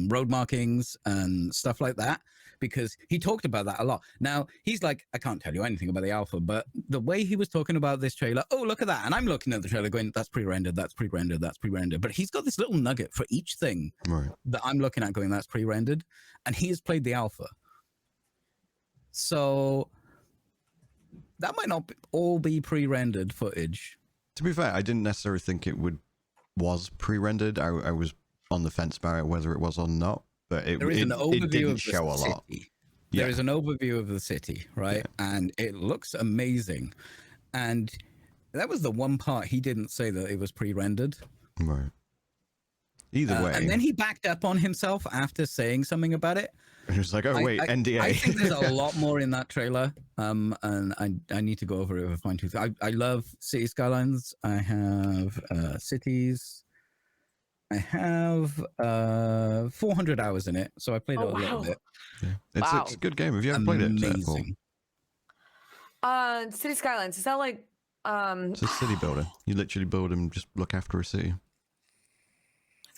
road markings and stuff like that, because he talked about that a lot. Now, he's like, I can't tell you anything about the alpha, but the way he was talking about this trailer, oh, look at that. And I'm looking at the trailer going, that's pre-rendered, that's pre-rendered, that's pre-rendered. But he's got this little nugget for each thing that I'm looking at going, that's pre-rendered. And he has played the alpha. So that might not all be pre-rendered footage. To be fair, I didn't necessarily think was pre-rendered. I was on the fence about it, whether it was or not, but it didn't show a lot. There is an overview of the city, right? Yeah. And it looks amazing. And that was the one part he didn't say that it was pre-rendered. Right. Either way. And then he backed up on himself after saying something about it. He was like, oh, wait, NDA. I think there's a lot more in that trailer. And I need to go over it with a fine tooth. I love City Skylines. I have cities. I have 400 hours in it. So I played it a little bit. Yeah. It's a good game. Have you ever played it? Amazing. City Skylines, is that like... It's a city builder. You literally build and just look after a city.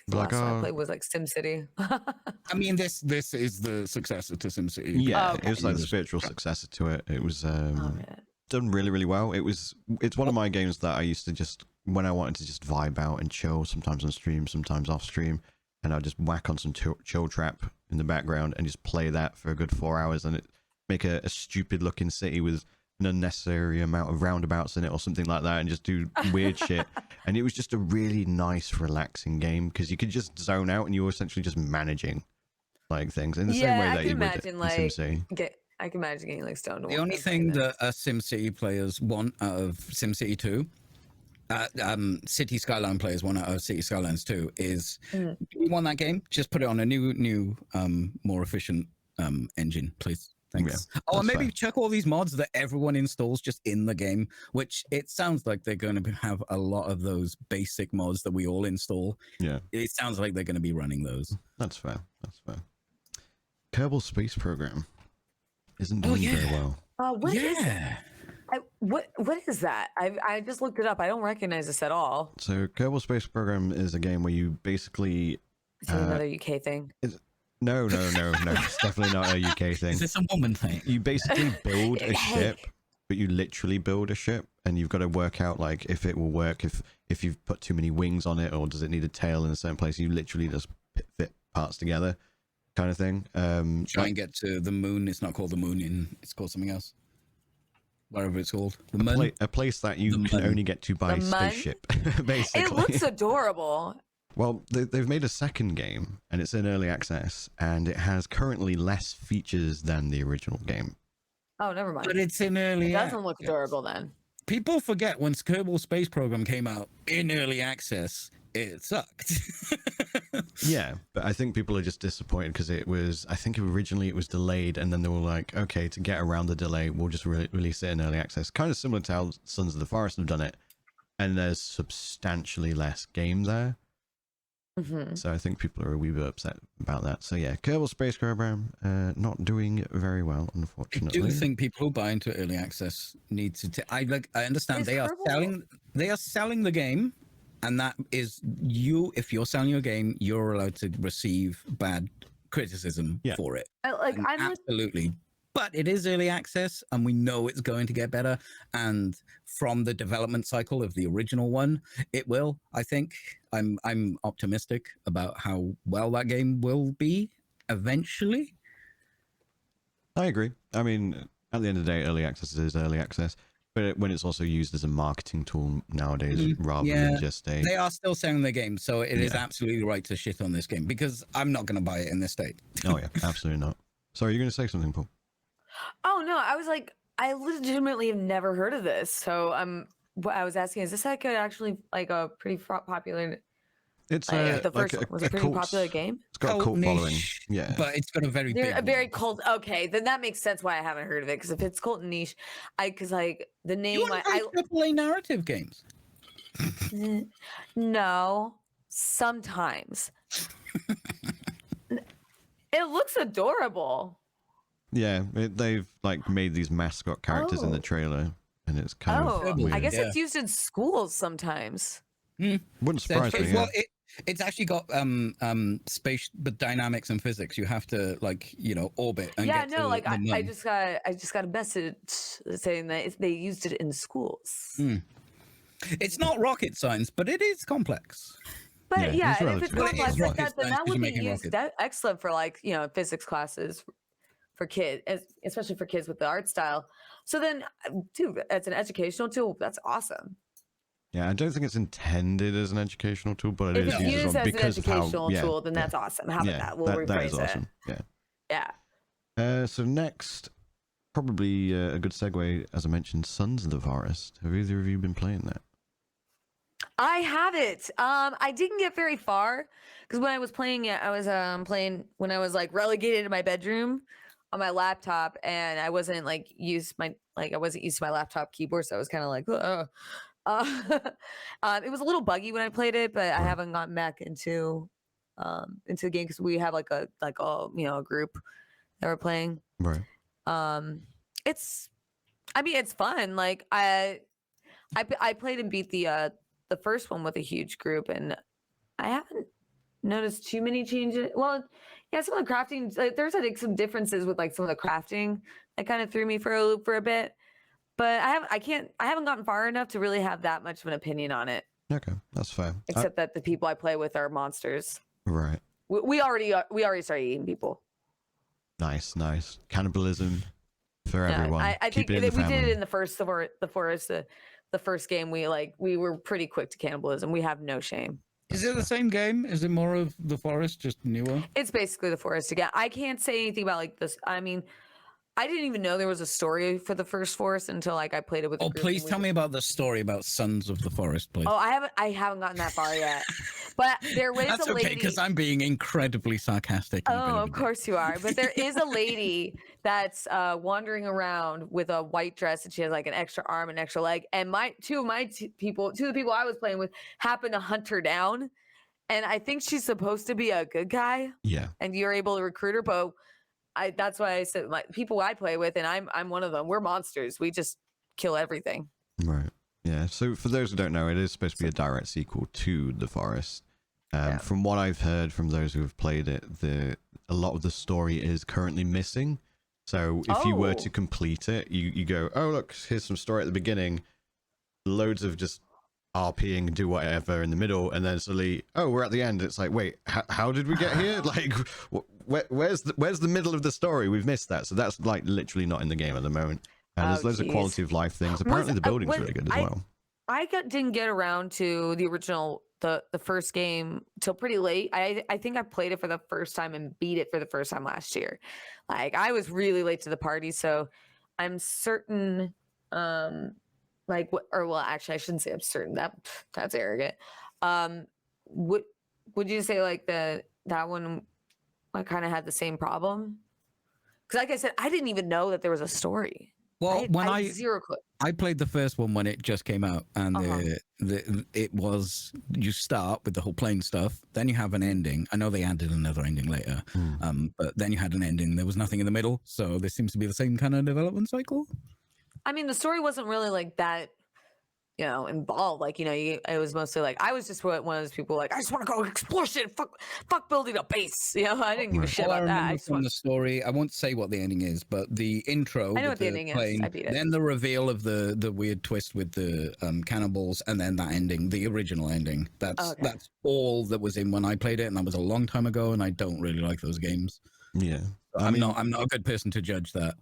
The last one I played was like SimCity. I mean, this is the successor to SimCity. Yeah, it was like the spiritual successor to it. It was done really, really well. It's one of my games that I used to just, when I wanted to just vibe out and chill, sometimes on stream, sometimes off stream, and I'd just whack on some chill trap in the background and just play that for a good 4 hours, and it make a stupid looking city with an unnecessary amount of roundabouts in it or something like that, and just do weird shit. And it was just a really nice, relaxing game because you could just zone out and you were essentially just managing like things in the same way that you would in SimCity. I can imagine getting like stoned. The only thing that SimCity players want out of SimCity 2, City Skyline players want out of City Skylines 2 is, do you want that game? Just put it on a new, more efficient engine, please. Thanks. Yeah, and maybe check all these mods that everyone installs just in the game, which it sounds like they're going to have a lot of those basic mods that we all install. Yeah. It sounds like they're going to be running those. That's fair. Kerbal Space Program isn't doing very well. What is that? I just looked it up. I don't recognize this at all. So Kerbal Space Program is a game where you basically... Is it another UK thing? No. It's definitely not a UK thing. Is this a woman thing? You basically build a ship, but you literally build a ship, and you've got to work out like if it will work, if you've put too many wings on it, or does it need a tail in a certain place. You literally just fit parts together, kind of thing. Try and get to the moon. It's not called the moon. It's called something else. Whatever it's called. A place that you can only get to by spaceship, basically. It looks adorable. Well, they've made a second game, and it's in early access, and it has currently less features than the original game. Oh, never mind. But it's in early access. It doesn't look adorable then. People forget when Kerbal Space Program came out in early access, it sucked. Yeah, but I think people are just disappointed because I think originally it was delayed, and then they were like, okay, to get around the delay, we'll just release it in early access. Kind of similar to how Sons of the Forest have done it, and there's substantially less game there. Mm-hmm. So I think people are a wee bit upset about that. So yeah, Kerbal Space Program, not doing very well, I unfortunately. do think people who buy into early access need to. I understand Is they are Kerbal- selling the game, and that is you. If you're selling your game, you're allowed to receive bad criticism Yeah. for it. Like And I'm like, absolutely. But it is early access, and we know it's going to get better. And from the development cycle of the original one, it will. I think I'm optimistic about how well that game will be eventually. I agree. I mean, at the end of the day, early access is early access, but when it's also used as a marketing tool nowadays rather than just a... They are still selling the game, so it is Yeah. absolutely right to shit on this game because I'm not going to buy it in this state. Oh yeah, absolutely not. Sorry, you're going to say something, Paul? oh no, I was like, I legitimately have never heard of this. So what I was asking, is this like actually like a pretty popular? It's Like, the like first was a pretty cult- popular game. It's got a cult niche, following. Yeah. but it's got a very They're big a very one. cult. Okay, then that makes sense why I haven't heard of it. Because if it's cult and niche, because like the name, You want AAA narrative games? no, sometimes it looks adorable. Yeah, they've like made these mascot characters in the Oh. trailer, and it's kind Oh, of weird. I guess Yeah. it's used in schools sometimes. Wouldn't surprise me. Well, Yeah. it's actually got space, but dynamics and physics. You have to orbit. And Yeah, get no, to like the I moon. just got a message saying that they used it in schools. It's not rocket science, but it is complex. But Yeah, yeah, it's and if it's relatively- But it is complex like rocket that, then science that 'cause would you're be making used rockets. excellent for like physics classes for kids, especially for kids with the art style. So then, dude, as an educational tool, that's awesome. Yeah, I don't think it's intended as an educational tool, but it If is it's used used as one as an because of how. educational Yeah, tool, then yeah, that's awesome. How about yeah, that? We'll that rephrase is awesome. it. Yeah. Yeah. So next, probably a good segue, as I mentioned, Sons of the Forest. Have either of you been playing that? I have it. I didn't get very far because when I was playing it, I was playing when I was like relegated to my bedroom on my laptop, and I wasn't I wasn't used to my laptop keyboard, so I was kind of like, it was a little buggy when I played it, but I Right. haven't gotten back into the game because we have a group that we're playing. Right. It's fun. Like I played and beat the first one with a huge group, and I haven't noticed too many changes. Well, yeah, some of the crafting, there's like some differences with like some of the crafting that kind of threw me for a loop for a bit. But I haven't gotten far enough to really have that much of an opinion on it. Okay, that's fair. Except that the people I play with are monsters. Right. We already started eating people. Nice. Cannibalism for Yeah, everyone. I Keep think it in that the we family. did it in the forest. The first game we were pretty quick to cannibalism. We have no shame. Is it the same game? Is it more of the forest, just newer? It's basically the forest again. I can't say anything about like this. I mean, I didn't even know there was a story for the first forest until like I played it with. Oh, please tell me about the story about Sons of the Forest, please. Oh, I haven't gotten that far yet. But there was That's a lady. okay, because I'm being incredibly sarcastic. Oh, of course you are. But there is a lady that's wandering around with a white dress, and she has like an extra arm and extra leg. And two of the people I was playing with happened to hunt her down. And I think she's supposed to be a good guy. Yeah. And you're able to recruit her, but that's why I said people I play with, and I'm one of them. We're monsters. We just kill everything. Right. Yeah. So for those who don't know, it is supposed to be a direct sequel to The Forest. Yeah. From what I've heard from those who have played it, a lot of the story is currently missing. So if you were Oh. to complete it, you go, oh look, here's some story at the beginning, loads of just RPing, do whatever in the middle, and then suddenly, oh, we're at the end. It's like, wait, how did we get here? Like, where's the middle of the story? We've missed that. So that's like literally not in the game at the moment. And there's loads of geez. quality of life things. Apparently, the building's really good as well. I didn't get around to the original, the first game till pretty late. I think I played it for the first time and beat it for the first time last year. Like I was really late to the party, so I'm certain. Actually, I shouldn't say I'm certain. That's arrogant. would you say like that one I kind of had the same problem? Because like I said, I didn't even know that there was a story. Well, I had zero clue. I played the first one when it just came out, and it was you start with the whole plane stuff, then you have an ending. I know they added another ending later, but then you had an ending. There was nothing in the middle, so this seems to be the same kind of development cycle. I mean, the story wasn't really like that, involved. Like, it was mostly like I was just one of those people like I just want to go explore shit. Fuck building a base. I didn't give a shit All about I that. remember from the story, I won't say what the ending is, but the intro. I know with what the ending is. I beat it. Then the reveal of the weird twist with the cannibals, and then that ending, the original ending. That's all that was in when I played it, and that was a long time ago. And I don't really like those games. Yeah, I'm not a good person to judge that.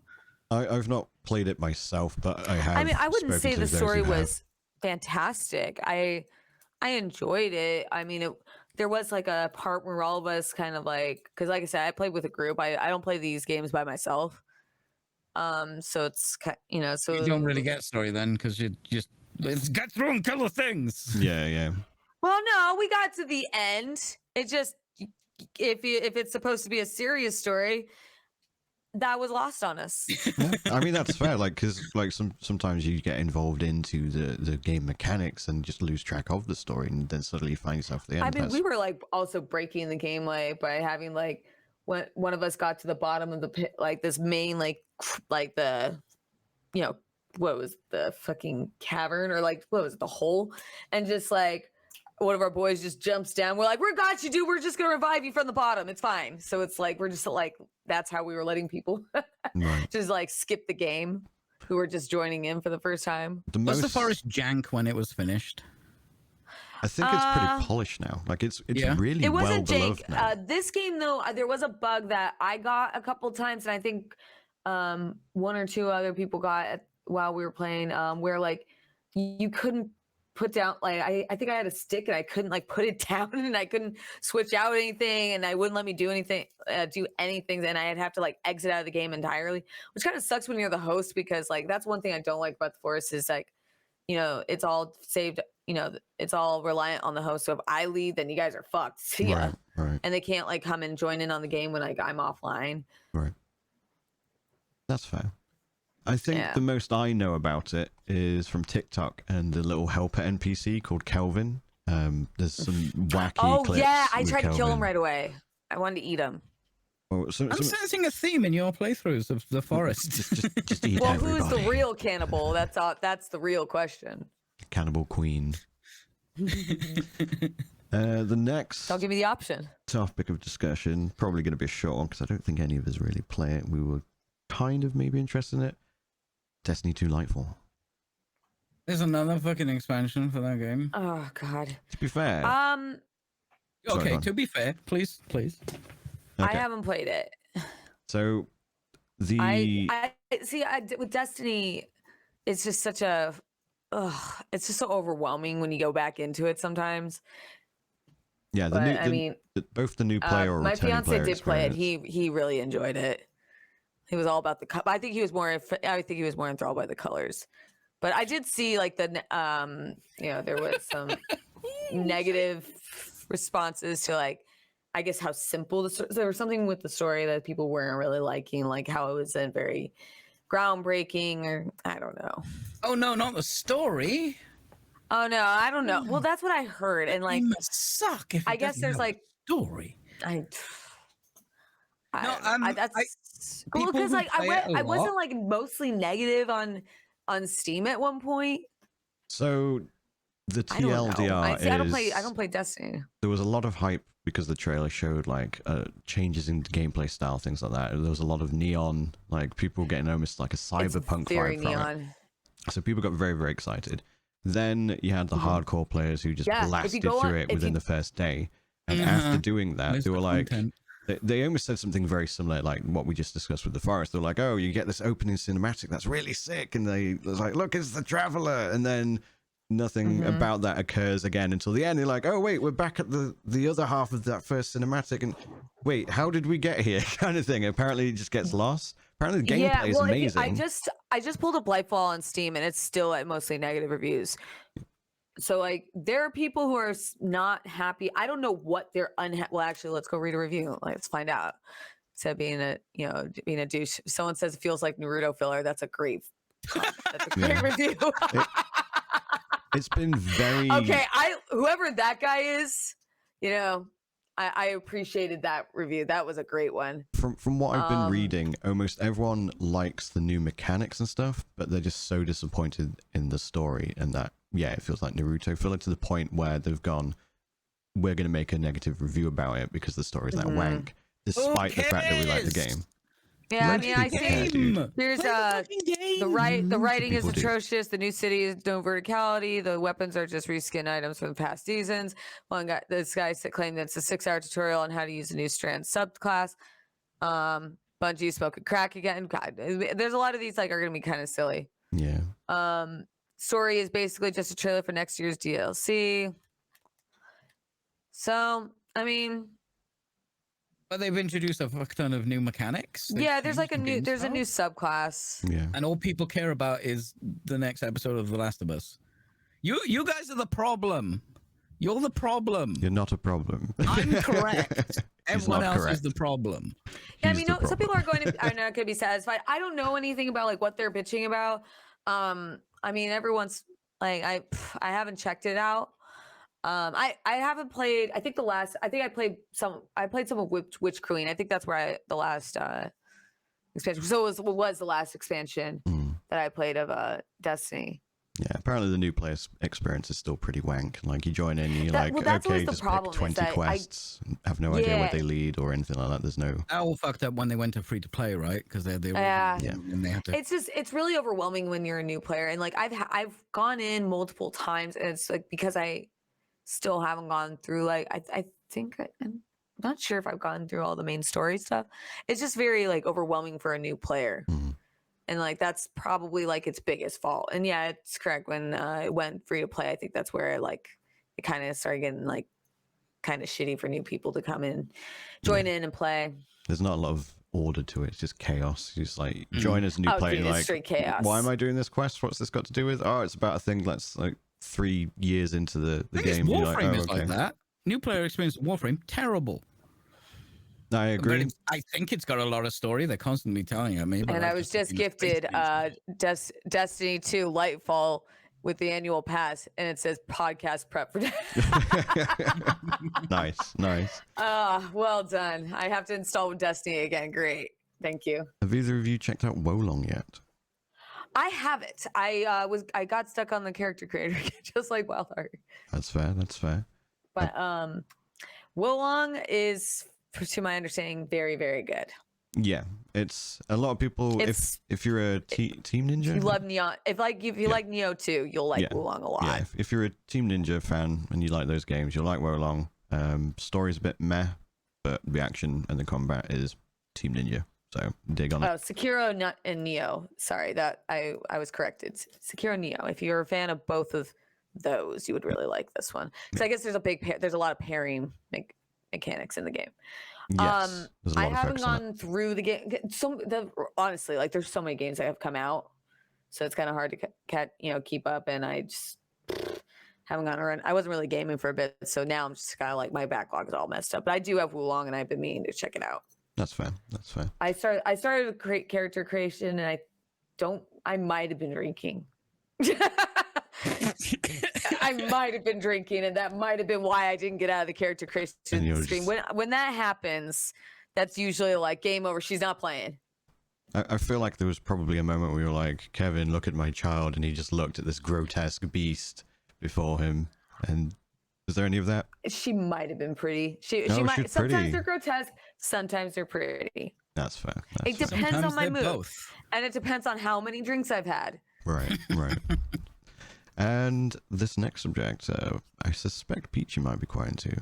I've not played it myself, but I have. I mean, I wouldn't say the story was have. fantastic. I enjoyed it. I mean, there was like a part where all of us kind of like, because like I said, I played with a group. I don't play these games by myself. So it's so you don't really get story then, because you just let's get through and kill the things. Yeah. Well, no, we got to the end. It just if it's supposed to be a serious story, that was lost on us. Yeah. I mean, that's fair. Like, because like sometimes you get involved into the game mechanics and just lose track of the story, and then suddenly you find yourself at the end. I mean, we were like also breaking the game like by having like when one of us got to the bottom of the pit, like this main like the what was the fucking cavern or like what was it, the hole, and just like one of our boys just jumps down. We're like, we got you, dude. We're just gonna revive you from the bottom. It's fine. So it's like we're just like that's how we were letting people just like skip the game who were just joining in for the first time. Was the forest jank when it was finished? I think it's pretty polished now. Like it's really it wasn't well beloved now. This game though, there was a bug that I got a couple times, and I think one or two other people got while we were playing, where like you couldn't put down like I think I had a stick and I couldn't like put it down, and I couldn't switch out anything, and I wouldn't let me do anything, and I'd have to like exit out of the game entirely, which kind of sucks when you're the host, because like that's one thing I don't like about the forest is like it's all saved, it's all reliant on the host. So if I leave, then you guys are fucked. See ya. Right. And they can't like come and join in on the game when like I'm offline. Right. That's fair. I think the most I know about it is from TikTok and the little helper NPC called Kelvin. There's some wacky clips. Yeah, I tried Kelvin. to kill him right away. I wanted to eat him. Oh, I'm sensing a theme in your playthroughs of the forest. just eat well, everybody. who's the real cannibal? That's the real question. Cannibal Queen. The next Don't give me the option. topic of discussion, probably going to be a short one because I don't think any of us really play it. We were kind of maybe interested in it. Destiny 2 Lightfall. There's another fucking expansion for that game. Oh God. To be fair. Okay, to be fair, please. Okay. I haven't played it. So the I see. With Destiny, it's just such a. It's just so overwhelming when you go back into it sometimes. Yeah, both the new player or my returning fiance player did play it. experience. He really enjoyed it. He was all about the I think he was more enthralled by the colors. But I did see like there was some negative responses to like I guess how simple there was something with the story that people weren't really liking, like how it wasn't very groundbreaking, or I don't know. Oh no, not the story. Oh no, I don't know. Well, that's what I heard, and like it must suck. If I guess there's like story. That's cool because like I wasn't like mostly negative on Steam at one point. So the TLDR is I don't play Destiny. There was a lot of hype because the trailer showed like changes in gameplay style, things like that. There was a lot of neon, like people getting almost like a cyberpunk vibe from it. So people got very, very excited. Then you had the hardcore players who just blasted through it within the first day. And after doing that, they were like, they almost said something very similar, like what we just discussed with the forest. They're like, oh, you get this opening cinematic that's really sick. And they was like, look, it's the Traveler. And then nothing about that occurs again until the end. You're like, oh, wait, we're back at the other half of that first cinematic. And wait, how did we get here? Kind of thing. Apparently it just gets lost. Apparently the gameplay is amazing. I just pulled up Lightfall on Steam and it's still at mostly negative reviews. So like there are people who are not happy. I don't know what they're unhappy. Well, actually, let's go read a review. Let's find out. Instead of being a douche. If someone says it feels like Naruto filler, that's a great that's a great review. It's been very Okay, whoever that guy is, I appreciated that review. That was a great one. From what I've been reading, almost everyone likes the new mechanics and stuff, but they're just so disappointed in the story, and that it feels like Naruto filler to the point where they've gone, we're going to make a negative review about it because the story's that wank, despite the fact that we like the game. Yeah, Most I mean, I people see. care, dude. There's the writing is atrocious. The new city is no verticality. The weapons are just reskin items from the past seasons. This guy claimed that it's a 6-hour tutorial on how to use a new strand subclass. Bungie smoking crack again. God, there's a lot of these like are gonna be kind of silly. Yeah. Story is basically just a trailer for next year's DLC. So, I mean. But they've introduced a fuck ton of new mechanics. There's like a new subclass. Yeah. And all people care about is the next episode of The Last of Us. You guys are the problem. You're the problem. You're not a problem. I'm correct. Everyone else correct. is the problem. Yeah, I mean, some people are not going to be satisfied. I don't know anything about like what they're bitching about. I mean, everyone's like, I haven't checked it out. I haven't played. I played some of Witch Queen. I think that's where the last expansion. So it was the last expansion that I played of Destiny. Yeah, apparently the new player experience is still pretty wank. Like you join in, and you're that's okay, the just problem, pick 20 quests. Have no idea where they lead or anything like that. There's no. That all fucked up when they went to free to play, right? Because they're the and they have to. It's really overwhelming when you're a new player, and like I've gone in multiple times, and it's like because I still haven't gone through like I think I'm not sure if I've gone through all the main story stuff. It's just very like overwhelming for a new player. And like that's probably like its biggest fault. And yeah, it's correct. When it went free to play, I think that's where like it kind of started getting like kind of shitty for new people to come in, join in and play. There's not a lot of order to it. It's just chaos. You just like join as a new player. Dude, like, straight chaos. Why am I doing this quest? What's this got to do with? Oh, it's about a thing that's like 3 years into the game. Warframe is like that. New player experience Warframe, terrible. I agree. I think it's got a lot of story. They're constantly telling it. Maybe. And I was just gifted Destiny 2 Lightfall with the annual pass, and it says podcast prep for Nice. Well done. I have to install Destiny again. Great. Thank you. Have either of you checked out Wolong yet? I haven't. I got stuck on the character creator just like Wildheart. That's fair. But Wolong is, to my understanding, very, very good. Yeah, it's a lot of people. If you're a team ninja, if you love Neo. If you like Neo too, you'll like Wolong a lot. Yeah, if you're a Team Ninja fan and you like those games, you'll like Wolong. Story's a bit meh, but the action and the combat is Team Ninja. So dig on it. Oh, Sekiro and Neo. Sorry, that I was corrected. Sekiro and Neo. If you're a fan of both of those, you would really like this one. Because I guess there's a lot of pairing mechanics in the game. Yes, I haven't gone through the game. Honestly, like there's so many games that have come out, so it's kind of hard to keep up. And I just haven't gone around. I wasn't really gaming for a bit, so now I'm just kind of like my backlog is all messed up. But I do have Wolong, and I've been meaning to check it out. That's fair. I started with character creation, and I might have been drinking. I might have been drinking, and that might have been why I didn't get out of the character creation stream. When that happens, that's usually like game over. She's not playing. I feel like there was probably a moment where you were like, Kevin, look at my child, and he just looked at this grotesque beast before him. And was there any of that? She might have been pretty. She might. Sometimes they're grotesque. Sometimes they're pretty. That's fair. It depends on my mood, and it depends on how many drinks I've had. Right. And this next subject, I suspect Peachy might be quite into.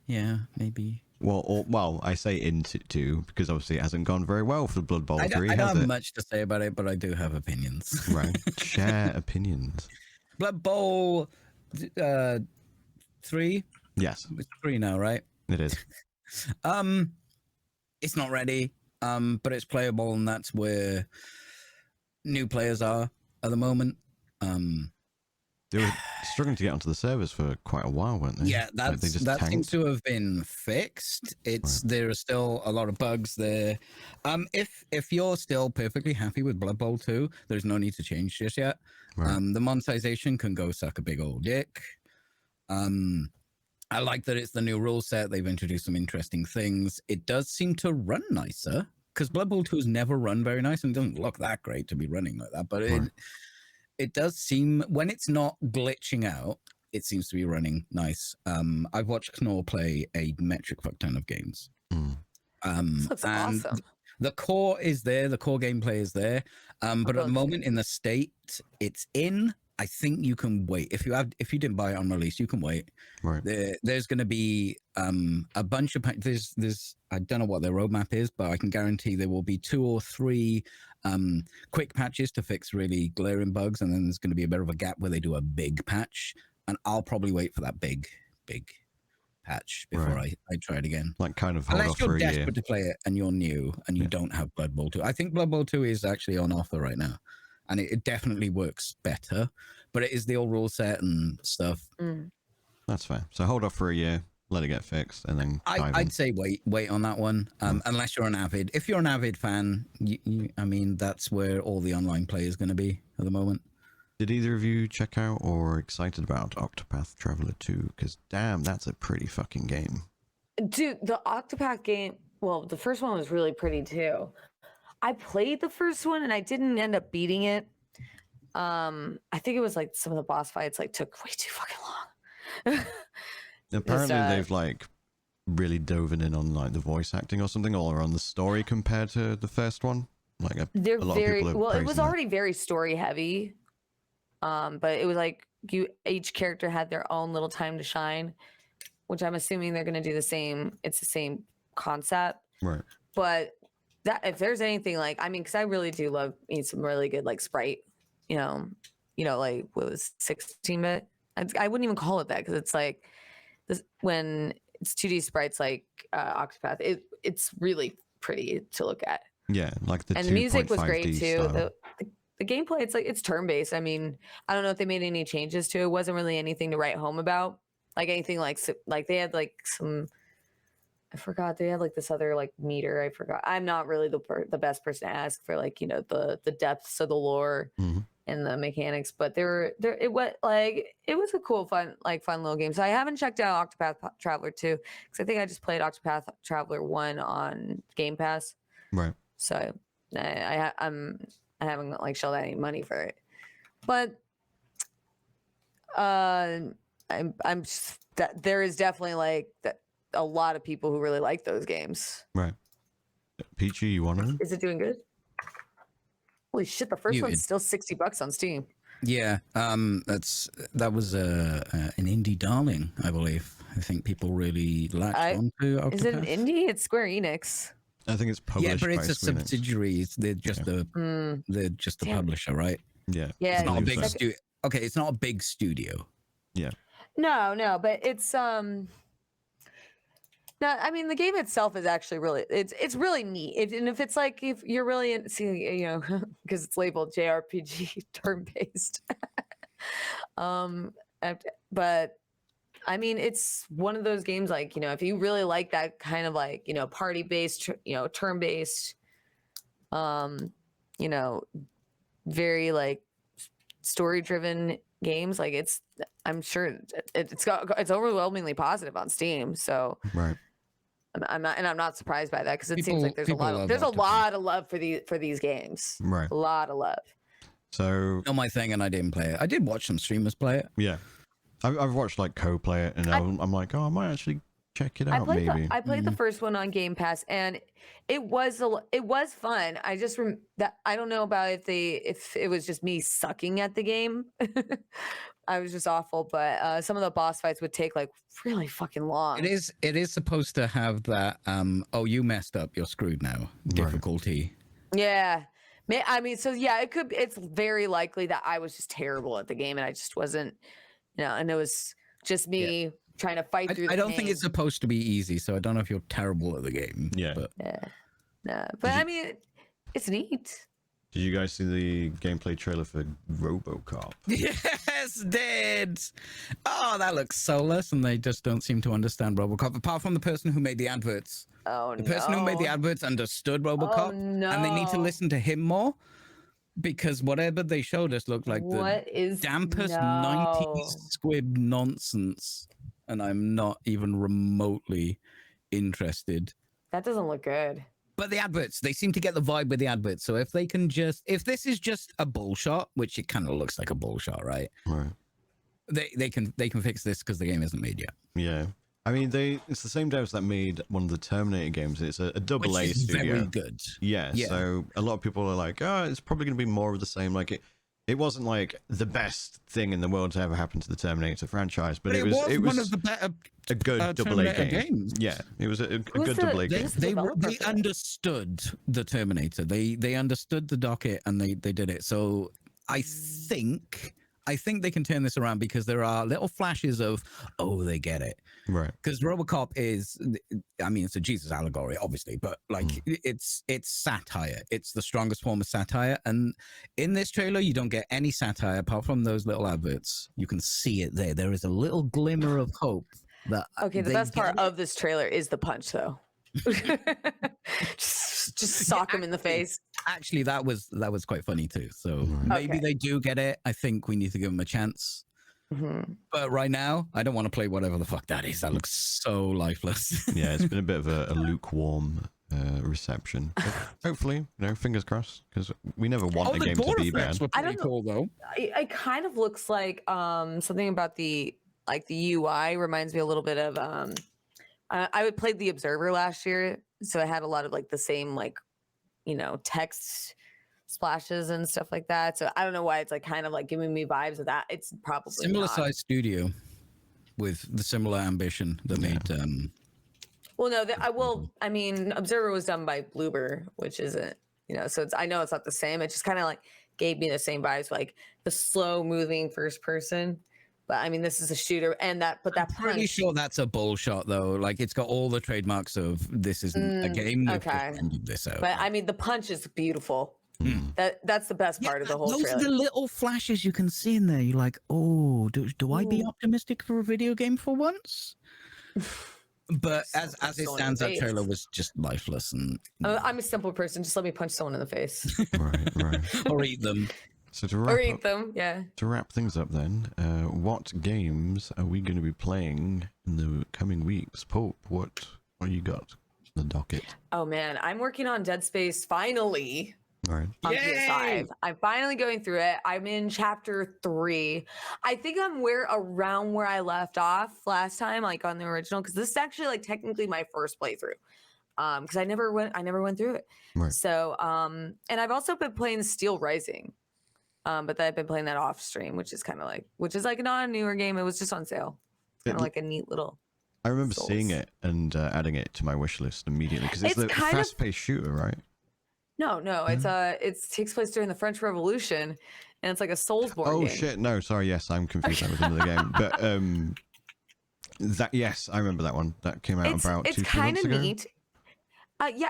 Yeah, maybe. Well, I say into because obviously it hasn't gone very well for Blood Bowl 3. I don't have much to say about it, but I do have opinions. Right, share opinions. Blood Bowl 3. Yes, it's 3 now, right? It is. It's not ready, but it's playable, and that's where new players are at the moment. They were struggling to get onto the servers for quite a while, weren't they? Yeah, Like, they just that seems tanked. to have been fixed. There are still a lot of bugs there. If you're still perfectly happy with Blood Bowl 2, there's no need to change just yet. Right. The monetization can go suck a big old dick. I like that it's the new rule set. They've introduced some interesting things. It does seem to run nicer because Blood Bowl 2 has never run very nice and doesn't look that great to be running like that. But it does seem, when it's not glitching out, it seems to be running nice. I've watched Knorr play a metric fuck ton of games. That's and awesome. the core is there, the core gameplay is there. But at the moment in the state it's in, I think you can wait. If you didn't buy it on release, you can wait. Right. There's going to be a bunch of there's I don't know what their roadmap is, but I can guarantee there will be 2 or 3 quick patches to fix really glaring bugs, and then there's going to be a bit of a gap where they do a big patch, and I'll probably wait for that big patch before I try it again. Like kind of hold Unless off you're for a year. desperate to play it and you're new and you don't have Blood Bowl 2. I think Blood Bowl 2 is actually on offer right now, and it definitely works better, but it is the old rule set and stuff. That's fair. So hold off for a year, let it get fixed, and then dive in. I'd say wait on that one, unless you're an avid. If you're an avid fan, I mean, that's where all the online play is going to be at the moment. Did either of you check out or are excited about Octopath Traveler 2? Because damn, that's a pretty fucking game. Dude, the Octopath game, well, the first one was really pretty too. I played the first one and I didn't end up beating it. I think it was like some of the boss fights like took way too fucking long. Apparently they've like really dove in on like the voice acting or something, or on the story compared to the first one. Like They're a lot very of people are well. It praising was that. already very story heavy, but it was like each character had their own little time to shine, which I'm assuming they're going to do the same. It's the same concept, Right. but that if there's anything like, I mean, because I really do love some really good like sprite, like what was 16-bit. I wouldn't even call it that because it's like this when it's 2D sprites like Octopath. It's really pretty to look at. Yeah, like the And the music was 2.5D great too. style. The gameplay, it's turn based. I mean, I don't know if they made any changes to it. It wasn't really anything to write home about. Like anything like they had like some. I forgot they had like this other like meter. I forgot. I'm not really the best person to ask for like the depths of the lore and the mechanics, but it was a cool fun little game. So I haven't checked out Octopath Traveler 2 because I think I just played Octopath Traveler 1 on Game Pass. Right. So I haven't like shelled out any money for it, but there is definitely like that. A lot of people who really like those games. Right. Peachy, you want to? Is it doing good? Holy shit! The first one's still $60 on Steam. Yeah, that was an indie darling, I believe. I think people really latched onto Octopath. Is it an indie? It's Square Enix. I think it's published. Yeah, but it's by a Square Enix. subsidiary. They're just a publisher, right? Yeah. Yeah. It's not a big so. studio. Okay, it's not a big studio. Yeah. No, but it's No, I mean the game itself is actually really it's really neat. And if it's like if you're really because it's labeled JRPG turn based. But I mean it's one of those games like if you really like that kind of like party based turn based very like story driven games like I'm sure it's overwhelmingly positive on Steam, so Right. I'm not surprised by that because it seems like there's a lot of love for these games. Right. A lot of love. So Not my thing, and I didn't play it. I did watch some streamers play it. yeah, I've watched like play it, and I'm like, oh, I might actually check it out. Maybe I played the first one on Game Pass, and it was fun. I just I don't know about if it was just me sucking at the game. I was just awful, but some of the boss fights would take like really fucking long. It is supposed to have that you messed up, you're screwed now difficulty. Yeah. I mean, so yeah, it's very likely that I was just terrible at the game and I just wasn't, and it was just me trying to fight through the I don't pain. think it's supposed to be easy, so I don't know if you're terrible at the game. Yeah. But Yeah. No, but I mean, it's neat. Did you guys see the gameplay trailer for RoboCop? Yes, did. Oh, that looks soulless, and they just don't seem to understand RoboCop. Apart from the person who made the adverts, Oh the person who made the no. adverts understood RoboCop, Oh no. and they need to listen to him more because whatever they showed us looked like the What is dampest no. 90s squib nonsense, and I'm not even remotely interested. That doesn't look good. But the adverts, they seem to get the vibe with the adverts. So if this is just a bull shot, which it kind of looks like a bull shot, right? Right. They can fix this because the game isn't made yet. Yeah. I mean, it's the same devs that made one of the Terminator games. It's a double A Which is studio. very good. Yeah, so a lot of people are like, oh, it's probably going to be more of the same. Like it wasn't like the best thing in the world to ever happen to the Terminator franchise, but it was one of the better a good double A Terminator game. games. Yeah, it was a good the- double A game. who's the They developer for that? understood the Terminator. They understood the docket and they did it. So I think they can turn this around because there are little flashes of, oh, they get it. Right. Because RoboCop is, I mean, it's a Jesus allegory, obviously, but like it's satire. It's the strongest form of satire. And in this trailer, you don't get any satire apart from those little adverts. You can see it there. There is a little glimmer of hope that. Okay, the they best part get it. of this trailer is the punch, though. just sock him in the face. Actually, that was quite funny too. So maybe Okay. they do get it. I think we need to give them a chance. Mhm. But right now, I don't want to play whatever the fuck that is. That looks so lifeless. Yeah, it's been a bit of a lukewarm reception. But hopefully, fingers crossed, because we never want a the game to door be effects bad. were I pretty don't know. cool though. It kind of looks like something about the UI reminds me a little bit of I would play The Observer last year, so I had a lot of like the same text splashes and stuff like that. So I don't know why it's like kind of like giving me vibes of that. It's probably Similar not. size studio with the similar ambition that made Well, no, I mean, Observer was done by Bloober, which isn't, so I know it's not the same. It just kind of like gave me the same vibes, like the slow moving first person. But I mean, this is a shooter, and that pretty punch. sure that's a bull shot though. Like it's got all the trademarks of this isn't a game. They've just okay. ended this out. But I mean, the punch is beautiful. That's the best part of the whole those trailer. are the little flashes you can see in there. You're like, oh, do I be optimistic for a video game for once? But as it stands, that trailer was just lifeless and I'm a simple person. Just let me punch someone in the face Right. or eat them. So to or wrap eat up, them. Yeah. to wrap things up, then, what games are we going to be playing in the coming weeks? Pope, what you got on the docket? Oh man, I'm working on Dead Space finally. All right. On Yay! PS5. I'm finally going through it. I'm in chapter 3. I think I'm around where I left off last time, like on the original, because this is actually like technically my first playthrough. Because I never went through it. Right. So and I've also been playing Steel Rising. But I've been playing that off stream, which is like not a newer game. It was just on sale. Kind of like a neat little. I remember Souls. seeing it and adding it to my wish list immediately because it's It's the kind of- fast-paced shooter, right? No, it takes place during the French Revolution, and it's like a Soulsborne Oh game. shit! No, sorry. Yes, I'm confused. That was another game. But yes, I remember that one. That came out about It's 2 kind months of ago. neat. Yeah,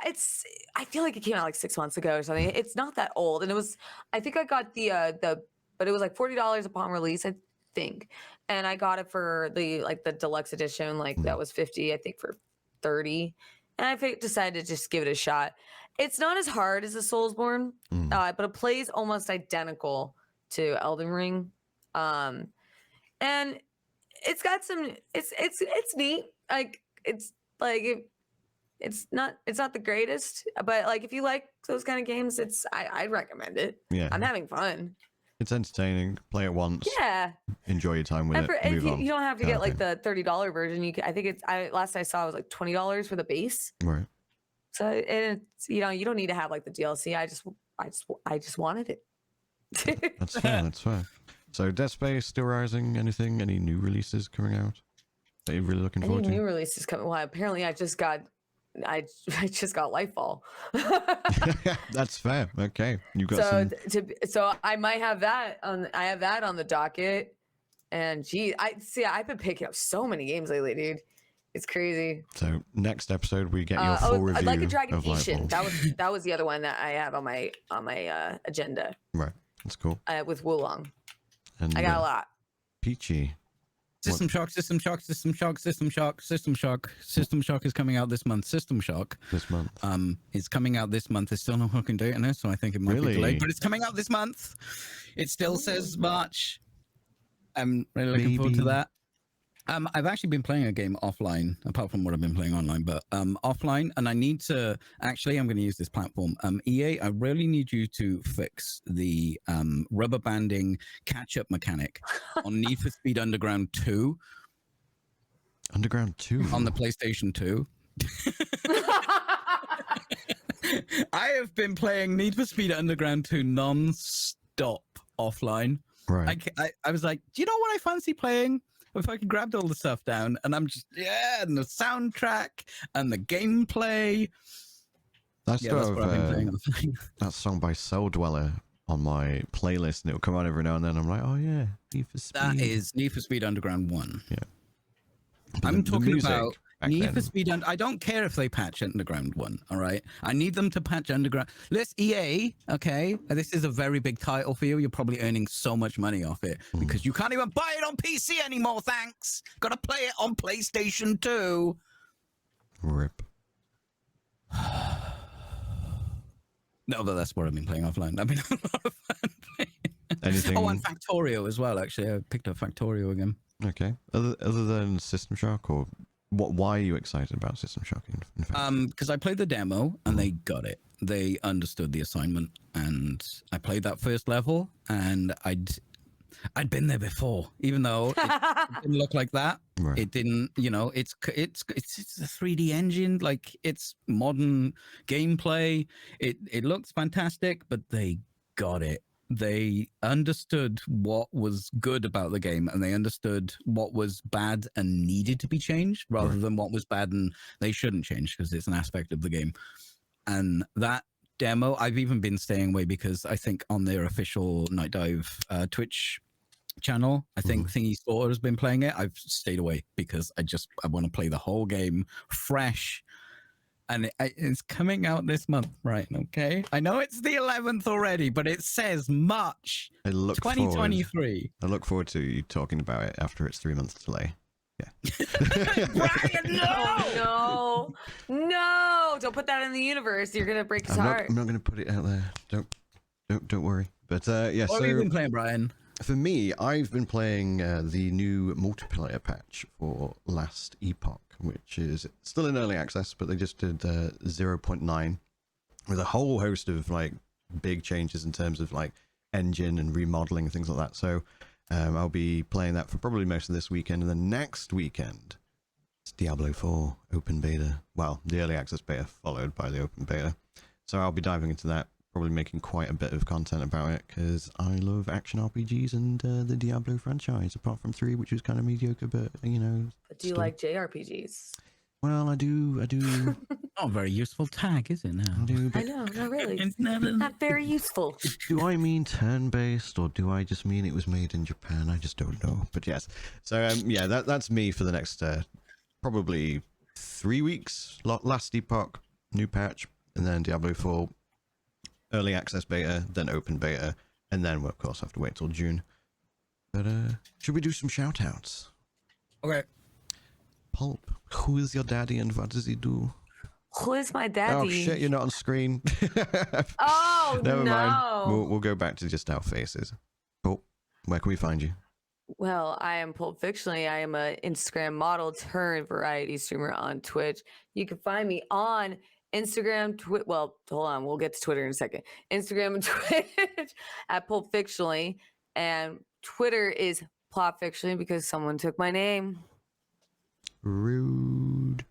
I feel like it came out like 6 months ago or something. It's not that old, and it was. I think I got but it was like $40 upon release, I think, and I got it for the deluxe edition. Like that was 50, I think, for 30, and I decided to just give it a shot. It's not as hard as a Soulsborne, but it plays almost identical to Elden Ring, and it's got some. It's neat. Like it's like. It's not the greatest, but like if you like those kind of games, I'd recommend it. Yeah, I'm having fun. it's entertaining. Play it once. Yeah, Enjoy your time with and it. if Move on. you don't have to kind get of like the $30 version. I think last I saw it was like $20 for the base. Right. So it's you don't need to have like the DLC. I just wanted it. That's fair. That's fair. So Dead Space, Still Rising. Anything? Any new releases coming out that you're really looking Any forward to? new releases coming? Well, apparently I just got Lightfall. That's fair. Okay, you got some. So I might have that on. I have that on the docket, and gee, I've been picking up so many games lately, dude. It's crazy. So next episode we get your full review I'd like a of Dragon Lightfall. That was the other one that I have on my agenda. Right, that's cool. With Wulong. And I got a lot. Peachy. System Shock, System Shock, System Shock, System Shock, System Shock. System Shock is coming out this month. System Shock. This month. It's coming out this month. There's still no fucking date on it, so I think it might be Really? delayed. But it's coming out this month. It still says March. I'm really looking forward to Maybe. that. I've actually been playing a game offline, apart from what I've been playing online, but offline, and I need to actually, I'm going to use this platform. EA, I really need you to fix the rubber banding catch-up mechanic on Need for Speed Underground 2 Underground 2. on the PlayStation 2. I have been playing Need for Speed Underground 2 non-stop offline. Right. I was like, do you know what I fancy playing? If I could grab all the stuff down, and I'm just and the soundtrack and the gameplay. I Yeah, still that's what I've been playing have on the thing. that song by Soul Dweller on my playlist, and it'll come on every now and then. I'm like, oh yeah, Need for Speed. That is Need for Speed Underground 1. But I'm the talking music about back Need then- for Speed. I don't care if they patch Underground 1, all right? I need them to patch Underground. Let's EA, okay? This is a very big title for you. You're probably earning so much money off it because you can't even buy it on PC anymore, thanks. Gotta play it on PlayStation 2. Rip. No, but that's what I've been playing offline. I've been having a lot of fun playing. Anything? Oh, and Factorio as well, actually. I picked up Factorio again. Okay. Other than System Shock, or what? Why are you excited about System Shock? In fact? Because I played the demo and they got it. They understood the assignment, and I played that first level, and I'd been there before, even though it didn't look like that. Right. It didn't, it's a 3D engine, like it's modern gameplay. It looks fantastic, but they got it. They understood what was good about the game, and they understood what was bad and needed to be changed, rather than what was bad and they shouldn't change because it's an aspect of the game. And that demo, I've even been staying away because I think on their official Night Dive Twitch channel, I think Thingy Sorter has been playing it. I've stayed away because I want to play the whole game fresh. And it's coming out this month, right? Okay. I know it's the 11th already, but it says March I look 2023. I look forward to you talking about it after it's 3 months delay. Yeah. Brian, Oh, no! Don't put that in the universe. You're gonna break his heart. I'm not going to put it out there. Don't worry. But yeah. What have you been playing, Brian? For me, I've been playing the new multiplayer patch for Last Epoch, which is still in early access, but they just did 0.9 with a whole host of like big changes in terms of like engine and remodeling and things like that. So I'll be playing that for probably most of this weekend, and then next weekend it's Diablo 4 open beta. Well, the early access beta followed by the open beta. So I'll be diving into that, probably making quite a bit of content about it because I love action RPGs and the Diablo franchise, apart from 3, which was kind of mediocre, but But do you like JRPGs? Well, I do. Not a very useful tag, is it now? I do. I But know, not really. It's not Not very useful. do I mean turn-based, or do I just mean it was made in Japan? I just don't know. But yes. So yeah, that's me for the next probably 3 weeks. Last Epoch, new patch, and then Diablo 4 early access beta, then open beta, and then we'll of course have to wait till June. But should we do some shout-outs? Okay. Pulp, who is your daddy and what does he do? Who is my daddy? Oh shit, you're not on screen. Oh, Never no. mind. We'll go back to just our faces. Cool. Where can we find you? Well, I am Pulp Fictionally. I am an Instagram model turned variety streamer on Twitch. You can find me on Instagram, well, hold on, we'll get to Twitter in a second. Instagram and Twitch at Pulp Fictionally, and Twitter is Plot Fictionally because someone took my name. Rude.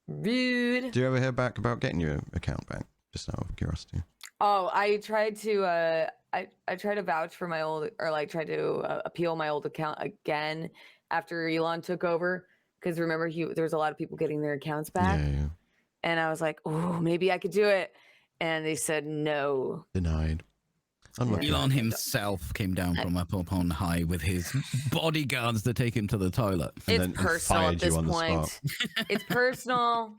Rude. Do you ever hear back about getting your account back? Just out of curiosity. Oh, I tried to I tried to vouch for my old, or like try to appeal my old account again after Elon took over, because remember there was a lot of people getting their accounts back. Yeah. And I was like, oh, maybe I could do it. And they said no. Denied. Unlucky. Elon himself came down from up on high with his bodyguards to take him to the toilet. And It's personal fired at this you on the point. spot. It's personal.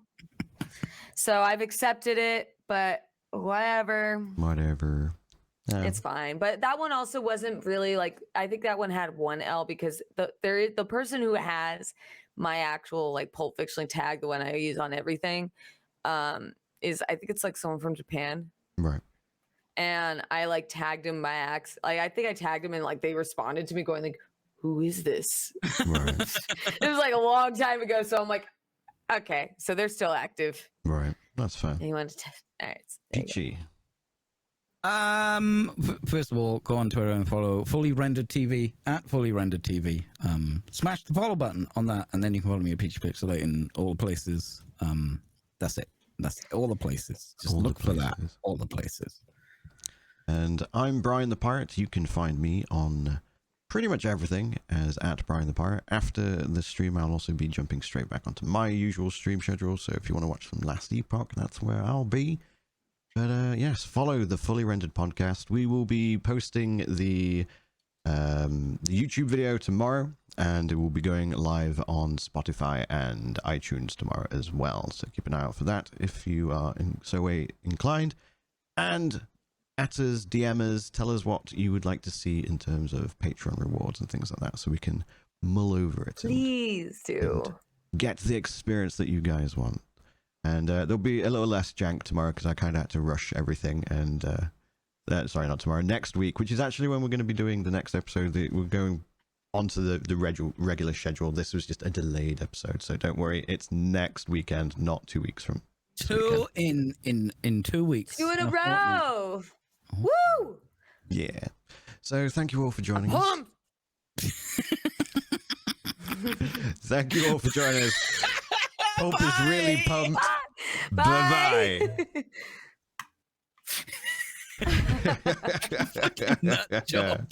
So I've accepted it, but whatever. Whatever. Yeah. It's fine. But that one also wasn't really like, I think that one had one L because the person who has my actual like Pulp Fiction tag, the one I use on everything, is I think it's like someone from Japan. Right. And I like tagged him by accident. Like I think I tagged him and like they responded to me going like, who is this? Right. It was like a long time ago. So I'm like, okay, so they're still active. Right. That's fair. Anyone to all right. There you go. Peachy. First of all, go on Twitter and follow Fully Rendered TV at Fully Rendered TV. Smash the follow button on that, and then you can follow me at Peachy Pixelate in all places. That's it. That's all the places. Just All the look for that. places. All the places. And I'm Brian the Pirate. You can find me on pretty much everything as at Brian the Pirate. After the stream, I'll also be jumping straight back onto my usual stream schedule. So if you want to watch some Last Epoch, that's where I'll be. But yes, follow the Fully Rendered podcast. We will be posting the YouTube video tomorrow, and it will be going live on Spotify and iTunes tomorrow as well. So keep an eye out for that if you are in so way inclined. And at us, DM us, tell us what you would like to see in terms of Patreon rewards and things like that, so we can mull over it. Please do. And get the experience that you guys want. And there'll be a little less jank tomorrow because I kind of had to rush everything. And sorry, not tomorrow, next week, which is actually when we're going to be doing the next episode. We're going onto the regular schedule. This was just a delayed episode, so don't worry. It's next weekend, not 2 weeks from. Two in 2 weeks. 2 in a row. Oh. Woo! Yeah. So thank you all for joining us. Pumped. Thank you all for joining us. Hope is really pumped. Bye. Bye-bye. Nut job.